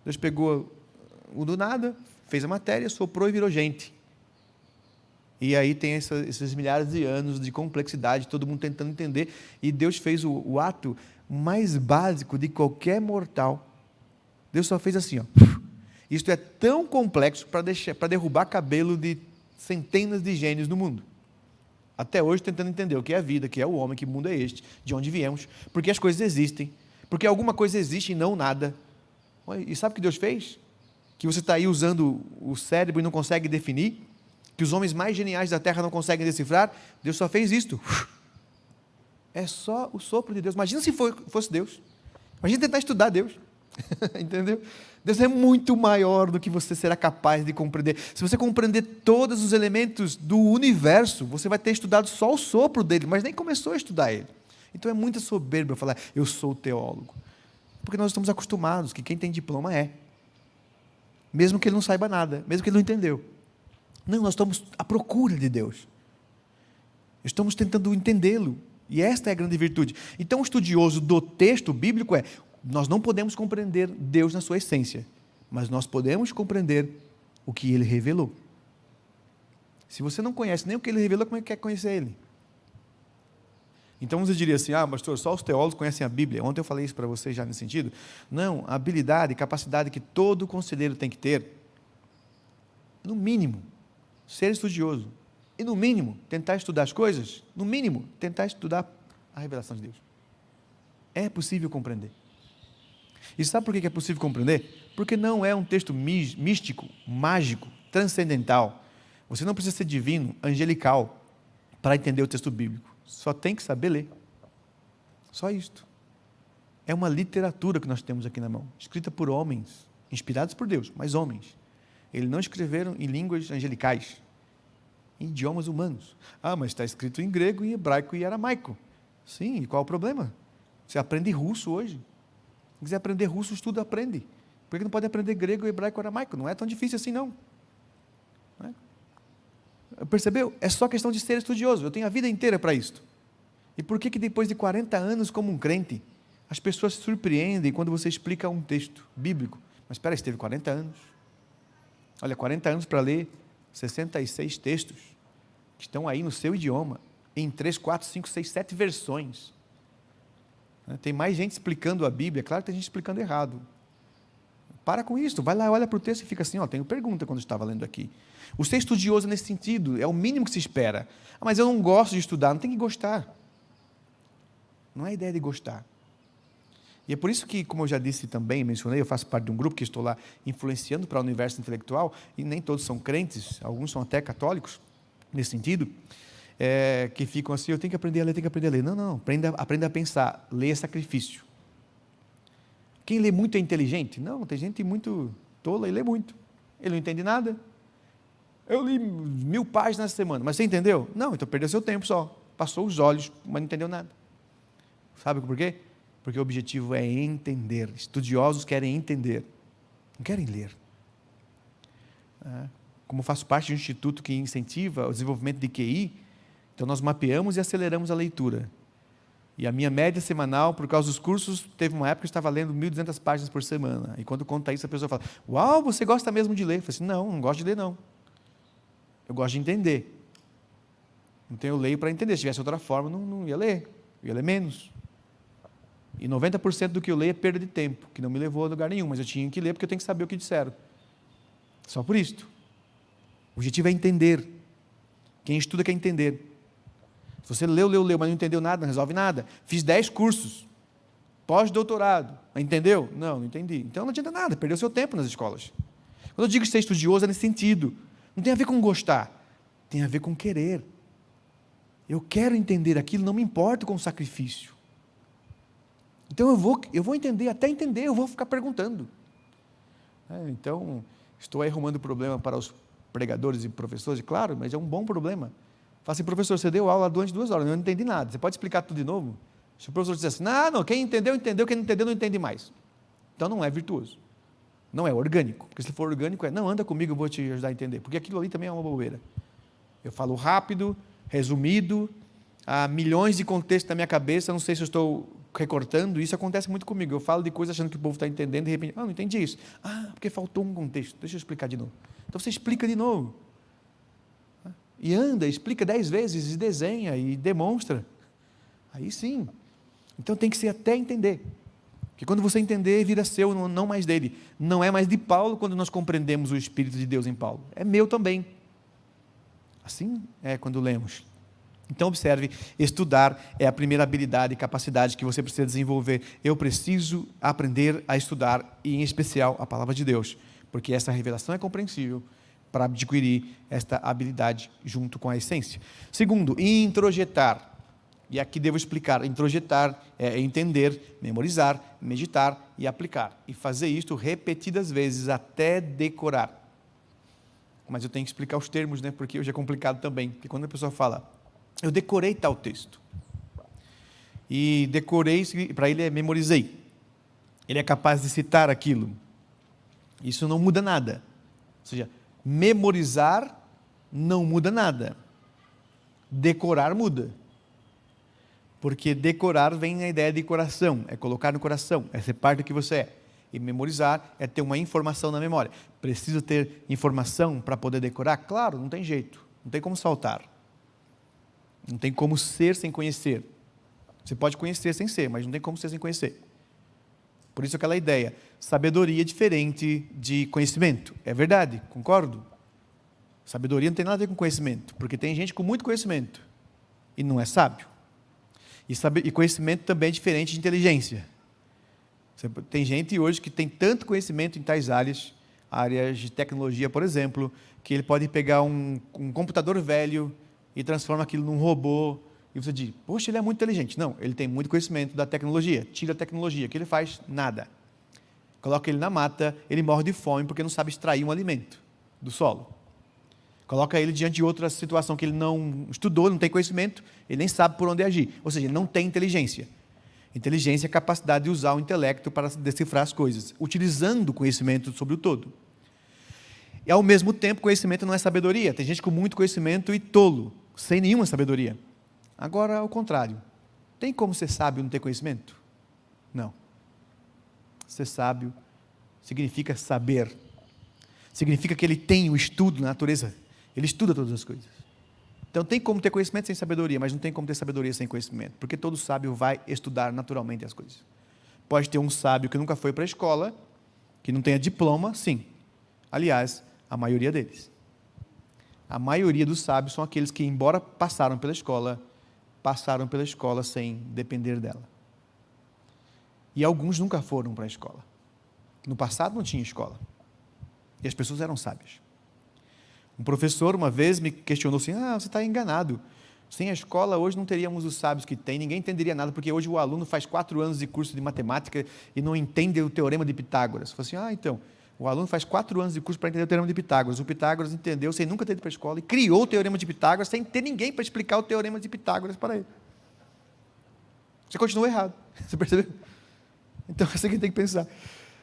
Deus pegou o do nada, fez a matéria, soprou e virou gente. E aí tem esses milhares de anos de complexidade, todo mundo tentando entender, e Deus fez o ato mais básico de qualquer mortal. Deus só fez assim, ó. Isto é tão complexo para derrubar cabelo de centenas de gênios no mundo. Até hoje tentando entender o que é a vida, o que é o homem, que mundo é este, de onde viemos, porque as coisas existem, porque alguma coisa existe e não nada. E sabe o que Deus fez? Que você está aí usando o cérebro e não consegue definir, que os homens mais geniais da Terra não conseguem decifrar. Deus só fez isto. É só o sopro de Deus. Imagina se fosse Deus. Imagina tentar estudar Deus. Entendeu? Deus é muito maior do que você será capaz de compreender. Se você compreender todos os elementos do universo, você vai ter estudado só o sopro dele, mas nem começou a estudar ele. Então é muita soberba falar, eu sou teólogo. Porque nós estamos acostumados que quem tem diploma é. Mesmo que ele não saiba nada, mesmo que ele não entendeu. Não, nós estamos à procura de Deus. Estamos tentando entendê-lo. E esta é a grande virtude. Então, o estudioso do texto bíblico nós não podemos compreender Deus na sua essência, mas nós podemos compreender o que Ele revelou. Se você não conhece nem o que Ele revelou, como é que quer conhecer Ele? Então você diria assim, pastor, só os teólogos conhecem a Bíblia. Ontem eu falei isso para você já nesse sentido. Não, a habilidade, capacidade que todo conselheiro tem que ter, no mínimo, ser estudioso. E no mínimo, tentar estudar as coisas, no mínimo, tentar estudar a revelação de Deus. É possível compreender. E sabe por que é possível compreender? Porque não é um texto místico, mágico, transcendental. Você não precisa ser divino, angelical, para entender o texto bíblico. Só tem que saber ler. Só isto. É uma literatura que nós temos aqui na mão, escrita por homens, inspirados por Deus, mas homens. Eles não escreveram em línguas angelicais, em idiomas humanos. Mas está escrito em grego, em hebraico e aramaico. Sim, e qual o problema? Você aprende russo hoje. Se quiser aprender russo, estuda, aprende. Por que não pode aprender grego, hebraico e aramaico? Não é tão difícil assim, não. Não é? Percebeu? É só questão de ser estudioso. Eu tenho a vida inteira para isto. E por que depois de 40 anos como um crente, as pessoas se surpreendem quando você explica um texto bíblico? Mas espera, você teve 40 anos. Olha, 40 anos para ler 66 textos que estão aí no seu idioma, em 3, 4, 5, 6, 7 versões. Tem mais gente explicando a Bíblia, claro que tem gente explicando errado. Para com isso, vai lá, olha para o texto e fica assim, tenho pergunta quando eu estava lendo aqui. O ser estudioso nesse sentido é o mínimo que se espera. Mas eu não gosto de estudar, não tem que gostar. Não é a ideia de gostar. E é por isso que, como eu já disse também, mencionei, eu faço parte de um grupo que estou lá influenciando para o universo intelectual, e nem todos são crentes, alguns são até católicos, nesse sentido, que ficam assim, eu tenho que aprender a ler, tenho que aprender a ler. Não, aprenda a pensar, ler é sacrifício. Quem lê muito é inteligente? Não, tem gente muito tola e lê muito. Ele não entende nada. Eu li 1000 páginas essa semana, mas você entendeu? Não, então perdeu seu tempo só. Passou os olhos, mas não entendeu nada. Sabe por quê? Porque o objetivo é entender. Estudiosos querem entender, não querem ler. Como faço parte de um instituto que incentiva o desenvolvimento de QI, então nós mapeamos e aceleramos a leitura. E a minha média semanal, por causa dos cursos, teve uma época que eu estava lendo 1.200 páginas por semana. E quando conta isso, a pessoa fala, uau, você gosta mesmo de ler? Eu falei assim, não gosto de ler não. Eu gosto de entender. Então eu leio para entender. Se tivesse outra forma, não ia ler. Eu ia ler menos. E 90% do que eu leio é perda de tempo, que não me levou a lugar nenhum, mas eu tinha que ler porque eu tenho que saber o que disseram. Só por isto. O objetivo é entender. Quem estuda quer entender. Se você leu, mas não entendeu nada, não resolve nada. Fiz 10 cursos, pós-doutorado, entendeu? Não entendi. Então não adianta nada, perdeu seu tempo nas escolas. Quando eu digo ser estudioso é nesse sentido. Não tem a ver com gostar, tem a ver com querer. Eu quero entender aquilo, não me importo com o sacrifício. Então eu vou entender, até entender, eu vou ficar perguntando. Então, estou aí arrumando problema para os pregadores e professores, claro, mas é um bom problema. Fala assim, professor, você deu aula durante 2 horas, eu não entendi nada, você pode explicar tudo de novo? Se o professor disser assim, não, quem entendeu, entendeu, quem não entendeu, não entende mais. Então não é virtuoso. Não é orgânico. Porque se for orgânico, não, anda comigo, eu vou te ajudar a entender. Porque aquilo ali também é uma bobeira. Eu falo rápido, resumido, há milhões de contextos na minha cabeça, não sei se eu estou recortando, isso acontece muito comigo. Eu falo de coisas achando que o povo está entendendo, de repente, não entendi isso. Porque faltou um contexto. Deixa eu explicar de novo. Então você explica de novo. E anda, explica 10 vezes, e desenha, e demonstra. Aí sim. Então tem que ser até entender. Porque quando você entender, vira seu, não mais dele. Não é mais de Paulo quando nós compreendemos o Espírito de Deus em Paulo. É meu também. Assim é quando lemos. Então observe, estudar é a primeira habilidade e capacidade que você precisa desenvolver. Eu preciso aprender a estudar, e em especial a palavra de Deus, porque essa revelação é compreensível para adquirir esta habilidade junto com a essência. Segundo, introjetar. E aqui devo explicar, introjetar é entender, memorizar, meditar e aplicar. E fazer isto repetidas vezes até decorar. Mas eu tenho que explicar os termos, né? Porque hoje é complicado também. Porque quando a pessoa fala, eu decorei tal texto. E decorei, para ele é memorizei. Ele é capaz de citar aquilo. Isso não muda nada. Ou seja, memorizar não muda nada. Decorar muda. Porque decorar vem na ideia de coração, é colocar no coração, é ser parte do que você é. E memorizar é ter uma informação na memória. Preciso ter informação para poder decorar? Claro, não tem jeito, não tem como saltar. Não tem como ser sem conhecer. Você pode conhecer sem ser, mas não tem como ser sem conhecer. Por isso aquela ideia, sabedoria é diferente de conhecimento. É verdade, concordo. Sabedoria não tem nada a ver com conhecimento, porque tem gente com muito conhecimento e não é sábio. E conhecimento também é diferente de inteligência. Tem gente hoje que tem tanto conhecimento em tais áreas de tecnologia, por exemplo, que ele pode pegar um computador velho e transforma aquilo num robô, e você diz, poxa, ele é muito inteligente. Não, ele tem muito conhecimento da tecnologia. Tira a tecnologia, o que ele faz? Nada. Coloca ele na mata, ele morre de fome porque não sabe extrair um alimento do solo. Coloca ele diante de outra situação que ele não estudou, não tem conhecimento, ele nem sabe por onde agir. Ou seja, ele não tem inteligência. Inteligência é a capacidade de usar o intelecto para decifrar as coisas, utilizando o conhecimento sobre o todo. E, ao mesmo tempo, conhecimento não é sabedoria. Tem gente com muito conhecimento e tolo, sem nenhuma sabedoria. Agora, ao contrário. Tem como ser sábio e não ter conhecimento? Não. Ser sábio significa saber. Significa que ele tem o estudo na natureza. Ele estuda todas as coisas. Então tem como ter conhecimento sem sabedoria, mas não tem como ter sabedoria sem conhecimento, porque todo sábio vai estudar naturalmente as coisas. Pode ter um sábio que nunca foi para a escola, que não tenha diploma, sim. Aliás, a maioria deles. A maioria dos sábios são aqueles que, embora passaram pela escola sem depender dela. E alguns nunca foram para a escola. No passado não tinha escola. E as pessoas eram sábias. Um professor uma vez me questionou assim, você está enganado. Sem a escola hoje não teríamos os sábios que tem, ninguém entenderia nada, porque hoje o aluno faz 4 anos de curso de matemática e não entende o teorema de Pitágoras. Eu falei assim, então, o aluno faz 4 anos de curso para entender o teorema de Pitágoras. O Pitágoras entendeu sem nunca ter ido para a escola e criou o teorema de Pitágoras sem ter ninguém para explicar o teorema de Pitágoras para ele. Você continuou errado, você percebeu? Então, é isso que tem que pensar.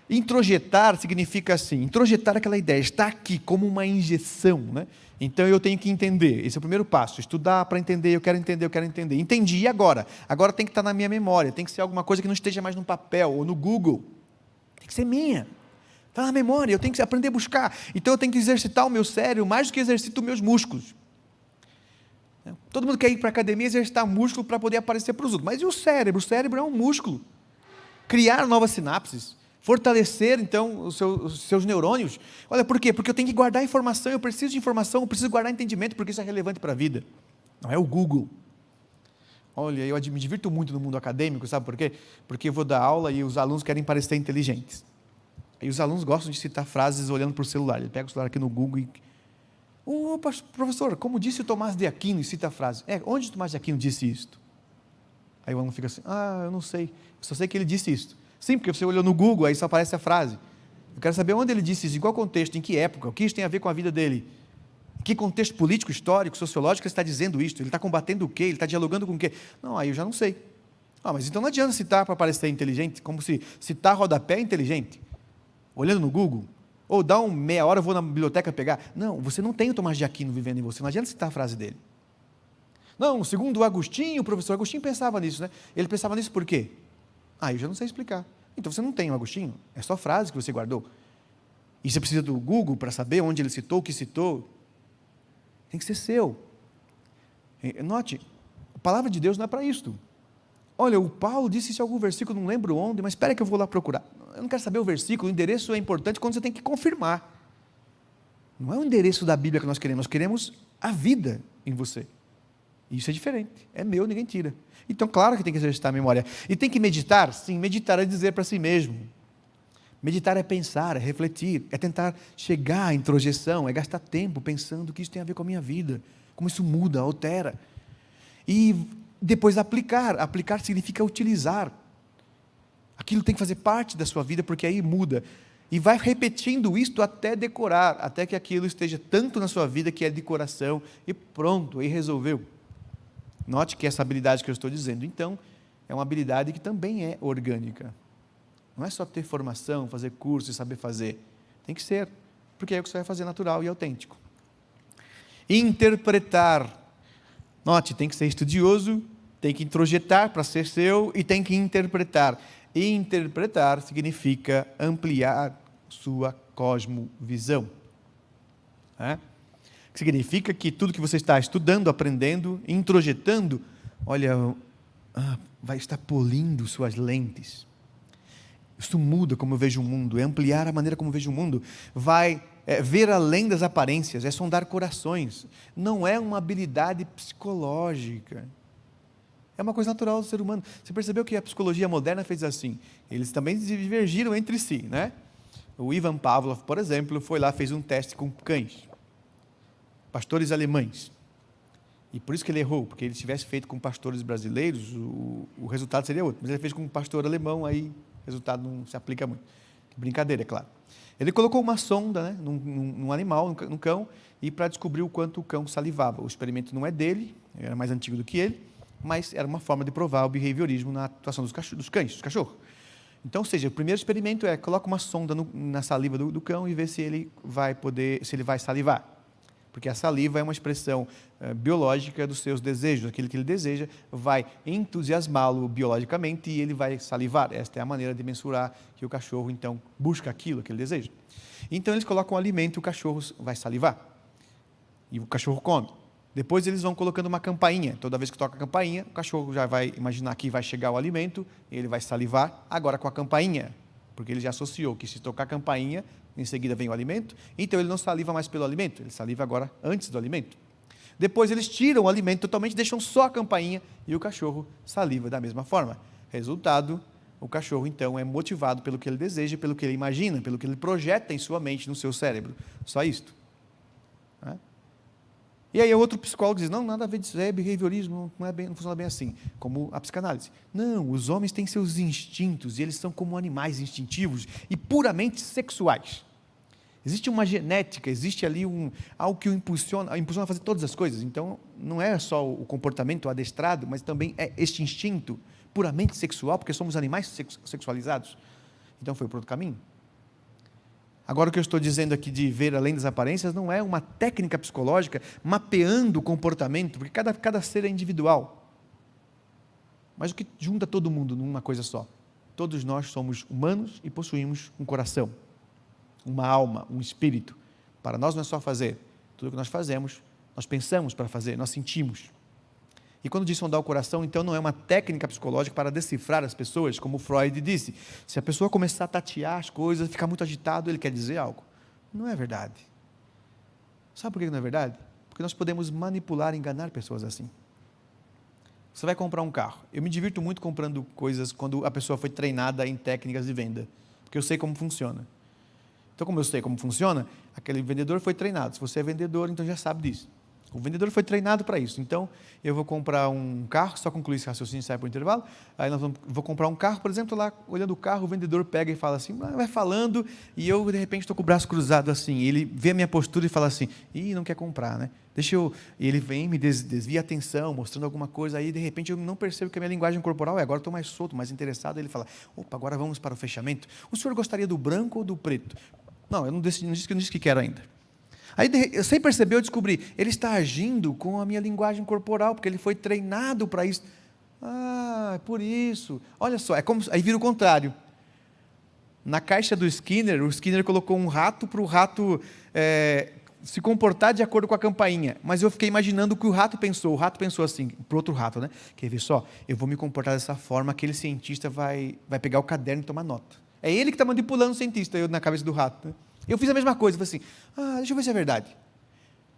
Introjetar significa assim, introjetar aquela ideia, está aqui como uma injeção, né? Então eu tenho que entender, esse é o primeiro passo, estudar para entender, eu quero entender, entendi, e agora? Agora tem que estar na minha memória, tem que ser alguma coisa que não esteja mais no papel ou no Google, tem que ser minha, está na memória, eu tenho que aprender a buscar, então eu tenho que exercitar o meu cérebro mais do que exercito os meus músculos. Todo mundo quer ir para a academia exercitar músculo para poder aparecer para os outros, mas e o cérebro? O cérebro é um músculo, criar novas sinapses, fortalecer, então, os seus neurônios. Olha, por quê? Porque eu tenho que guardar informação, eu preciso de informação, eu preciso guardar entendimento, porque isso é relevante para a vida. Não é o Google. Olha, eu me divirto muito no mundo acadêmico, sabe por quê? Porque eu vou dar aula e os alunos querem parecer inteligentes. E os alunos gostam de citar frases olhando para o celular. Ele pega o celular aqui no Google e... professor, como disse o Tomás de Aquino, e cita a frase. Onde o Tomás de Aquino disse isto? Aí o aluno fica assim, eu não sei, eu só sei que ele disse isto. Sim, porque você olhou no Google, aí só aparece a frase. Eu quero saber onde ele disse isso, em qual contexto, em que época, o que isso tem a ver com a vida dele. Em que contexto político, histórico, sociológico ele está dizendo isto? Ele está combatendo o quê? Ele está dialogando com o quê? Não, aí eu já não sei. Mas então não adianta citar para parecer inteligente, como se citar rodapé é inteligente. Olhando no Google, ou dá meia hora, eu vou na biblioteca pegar. Não, você não tem o Tomás de Aquino vivendo em você, não adianta citar a frase dele. Não, segundo o Agostinho, o professor Agostinho pensava nisso, né? Ele pensava nisso por quê? Eu já não sei explicar. Então você não tem o Agostinho, é só frase que você guardou. E você precisa do Google para saber onde ele citou, o que citou. Tem que ser seu. Note, a palavra de Deus não é para isto. Olha, o Paulo disse isso em algum versículo, não lembro onde, mas espera que eu vou lá procurar. Eu não quero saber o versículo, o endereço é importante quando você tem que confirmar. Não é o endereço da Bíblia que nós queremos a vida em você. Isso é diferente, é meu, ninguém tira. Então, claro que tem que exercitar a memória. E tem que meditar? Sim, meditar é dizer para si mesmo. Meditar é pensar, é refletir, é tentar chegar à introjeção, é gastar tempo pensando que isso tem a ver com a minha vida, como isso muda, altera. E depois aplicar. Aplicar significa utilizar. Aquilo tem que fazer parte da sua vida, porque aí muda. E vai repetindo isto até decorar, até que aquilo esteja tanto na sua vida que é de coração, e pronto, aí resolveu. Note que essa habilidade que eu estou dizendo, então, é uma habilidade que também é orgânica. Não é só ter formação, fazer curso e saber fazer. Tem que ser, porque é o que você vai fazer natural e autêntico. Interpretar. Note, tem que ser estudioso, tem que introjetar para ser seu e tem que interpretar. E interpretar significa ampliar sua cosmovisão. Significa que tudo que você está estudando, aprendendo, introjetando, vai estar polindo suas lentes. Isso muda como eu vejo o mundo, é ampliar a maneira como eu vejo o mundo. Vai ver além das aparências, é sondar corações. Não é uma habilidade psicológica. É uma coisa natural do ser humano. Você percebeu que a psicologia moderna fez assim? Eles também divergiram entre si, né? O Ivan Pavlov, por exemplo, foi lá, fez um teste com cães. Pastores alemães. E por isso que ele errou, porque ele tivesse feito com pastores brasileiros, o resultado seria outro. Mas ele fez com um pastor alemão, aí o resultado não se aplica muito. Brincadeira, é claro. Ele colocou uma sonda, né, num animal, num cão, e para descobrir o quanto o cão salivava. O experimento não é dele, era mais antigo do que ele, mas era uma forma de provar o behaviorismo na atuação dos cães, dos cachorros. Então, ou seja, o primeiro experimento é, coloca uma sonda na saliva do cão e vê se ele vai salivar. Porque a saliva é uma expressão biológica dos seus desejos. Aquilo que ele deseja vai entusiasmá-lo biologicamente e ele vai salivar. Esta é a maneira de mensurar que o cachorro, então, busca aquilo que ele deseja. Então, eles colocam um alimento e o cachorro vai salivar. E o cachorro come. Depois, eles vão colocando uma campainha. Toda vez que toca a campainha, o cachorro já vai imaginar que vai chegar o alimento, ele vai salivar, agora com a campainha. Porque ele já associou que se tocar a campainha, em seguida vem o alimento, então ele não saliva mais pelo alimento, ele saliva agora antes do alimento. Depois eles tiram o alimento totalmente, deixam só a campainha e o cachorro saliva da mesma forma. Resultado, o cachorro então é motivado pelo que ele deseja, pelo que ele imagina, pelo que ele projeta em sua mente, no seu cérebro. Só isto. E aí outro psicólogo diz, não, nada a ver disso, é behaviorismo, não funciona bem assim, como a psicanálise. Não, os homens têm seus instintos, e eles são como animais instintivos e puramente sexuais. Existe uma genética, existe ali algo que o impulsiona a fazer todas as coisas. Então, não é só o comportamento adestrado, mas também é este instinto puramente sexual, porque somos animais sexualizados. Então, foi por outro caminho. Agora, o que eu estou dizendo aqui de ver além das aparências não é uma técnica psicológica mapeando o comportamento, porque cada ser é individual. Mas o que junta todo mundo numa coisa só? Todos nós somos humanos e possuímos um coração, uma alma, um espírito. Para nós não é só fazer. Tudo que nós fazemos, nós pensamos para fazer, nós sentimos. E quando diz sondar o coração, então não é uma técnica psicológica para decifrar as pessoas, como Freud disse. Se a pessoa começar a tatear as coisas, ficar muito agitado, ele quer dizer algo. Não é verdade. Sabe por que não é verdade? Porque nós podemos manipular e enganar pessoas assim. Você vai comprar um carro. Eu me divirto muito comprando coisas quando a pessoa foi treinada em técnicas de venda, porque eu sei como funciona. Então, como eu sei como funciona, aquele vendedor foi treinado. Se você é vendedor, então já sabe disso. O vendedor foi treinado para isso. Então, eu vou comprar um carro, só concluir esse raciocínio e sai para o intervalo. Aí vou comprar um carro, por exemplo, lá, olhando o carro, o vendedor pega e fala assim, vai falando, e eu, de repente, estou com o braço cruzado assim. Ele vê a minha postura e fala assim, não quer comprar, né? E ele vem, me desvia a atenção, mostrando alguma coisa, aí, de repente, eu não percebo que a minha linguagem corporal agora estou mais solto, mais interessado. Ele fala, opa, agora vamos para o fechamento. O senhor gostaria do branco ou do preto? Não, eu não disse que quero ainda. Aí, sem perceber, eu descobri, ele está agindo com a minha linguagem corporal, porque ele foi treinado para isso. É por isso. Olha só, aí vira o contrário. Na caixa do Skinner, o Skinner colocou um rato para o rato se comportar de acordo com a campainha. Mas eu fiquei imaginando o que o rato pensou. O rato pensou assim, para o outro rato, né? Quer ver só? Eu vou me comportar dessa forma, aquele cientista vai pegar o caderno e tomar nota. É ele que está manipulando o cientista, eu na cabeça do rato, né? Eu fiz a mesma coisa, falei assim, deixa eu ver se é verdade.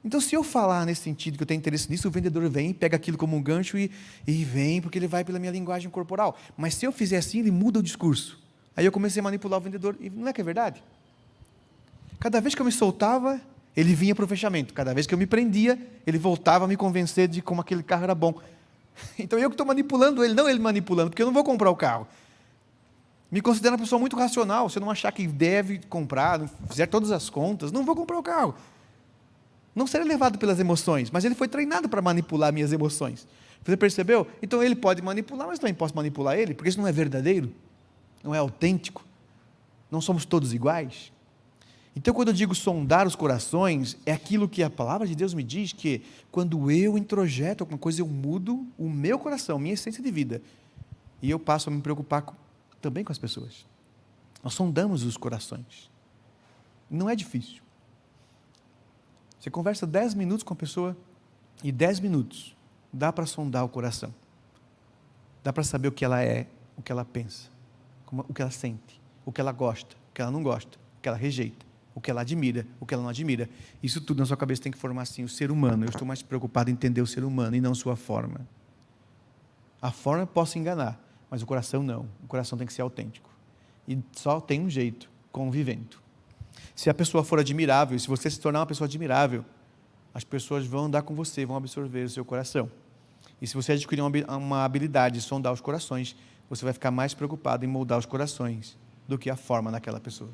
Então, se eu falar nesse sentido, que eu tenho interesse nisso, o vendedor vem, pega aquilo como um gancho e vem, porque ele vai pela minha linguagem corporal. Mas se eu fizer assim, ele muda o discurso. Aí eu comecei a manipular o vendedor, e não é que é verdade? Cada vez que eu me soltava, ele vinha para o fechamento. Cada vez que eu me prendia, ele voltava a me convencer de como aquele carro era bom. Então, eu que estou manipulando ele, não ele manipulando, porque eu não vou comprar o carro. Me considero uma pessoa muito racional. Se eu não achar que deve comprar, não fizer todas as contas, não vou comprar o carro. Não serei levado pelas emoções, mas ele foi treinado para manipular minhas emoções. Você percebeu? Então ele pode manipular, mas também posso manipular ele, porque isso não é verdadeiro, não é autêntico. Não somos todos iguais. Então, quando eu digo sondar os corações, é aquilo que a palavra de Deus me diz, que quando eu introjeto alguma coisa, eu mudo o meu coração, minha essência de vida, e eu passo a me preocupar também com as pessoas. Nós sondamos os corações. Não é difícil. Você conversa 10 minutos com a pessoa e 10 minutos dá para sondar o coração. Dá para saber o que ela é, o que ela pensa, o que ela sente, o que ela gosta, o que ela não gosta, o que ela rejeita, o que ela admira, o que ela não admira. Isso tudo na sua cabeça tem que formar assim o ser humano. Eu estou mais preocupado em entender o ser humano e não sua forma. A forma eu posso enganar, mas o coração não. O coração tem que ser autêntico. E só tem um jeito, convivendo. Se a pessoa for admirável, se você se tornar uma pessoa admirável, as pessoas vão andar com você, vão absorver o seu coração. E se você adquirir uma habilidade de sondar os corações, você vai ficar mais preocupado em moldar os corações do que a forma daquela pessoa.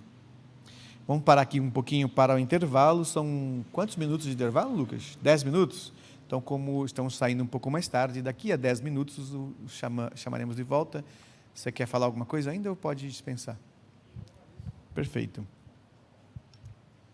Vamos parar aqui um pouquinho para o intervalo. São quantos minutos de intervalo, Lucas? 10 minutos? Então, como estamos saindo um pouco mais tarde, daqui a 10 minutos chamaremos de volta. Você quer falar alguma coisa ainda ou pode dispensar? Perfeito.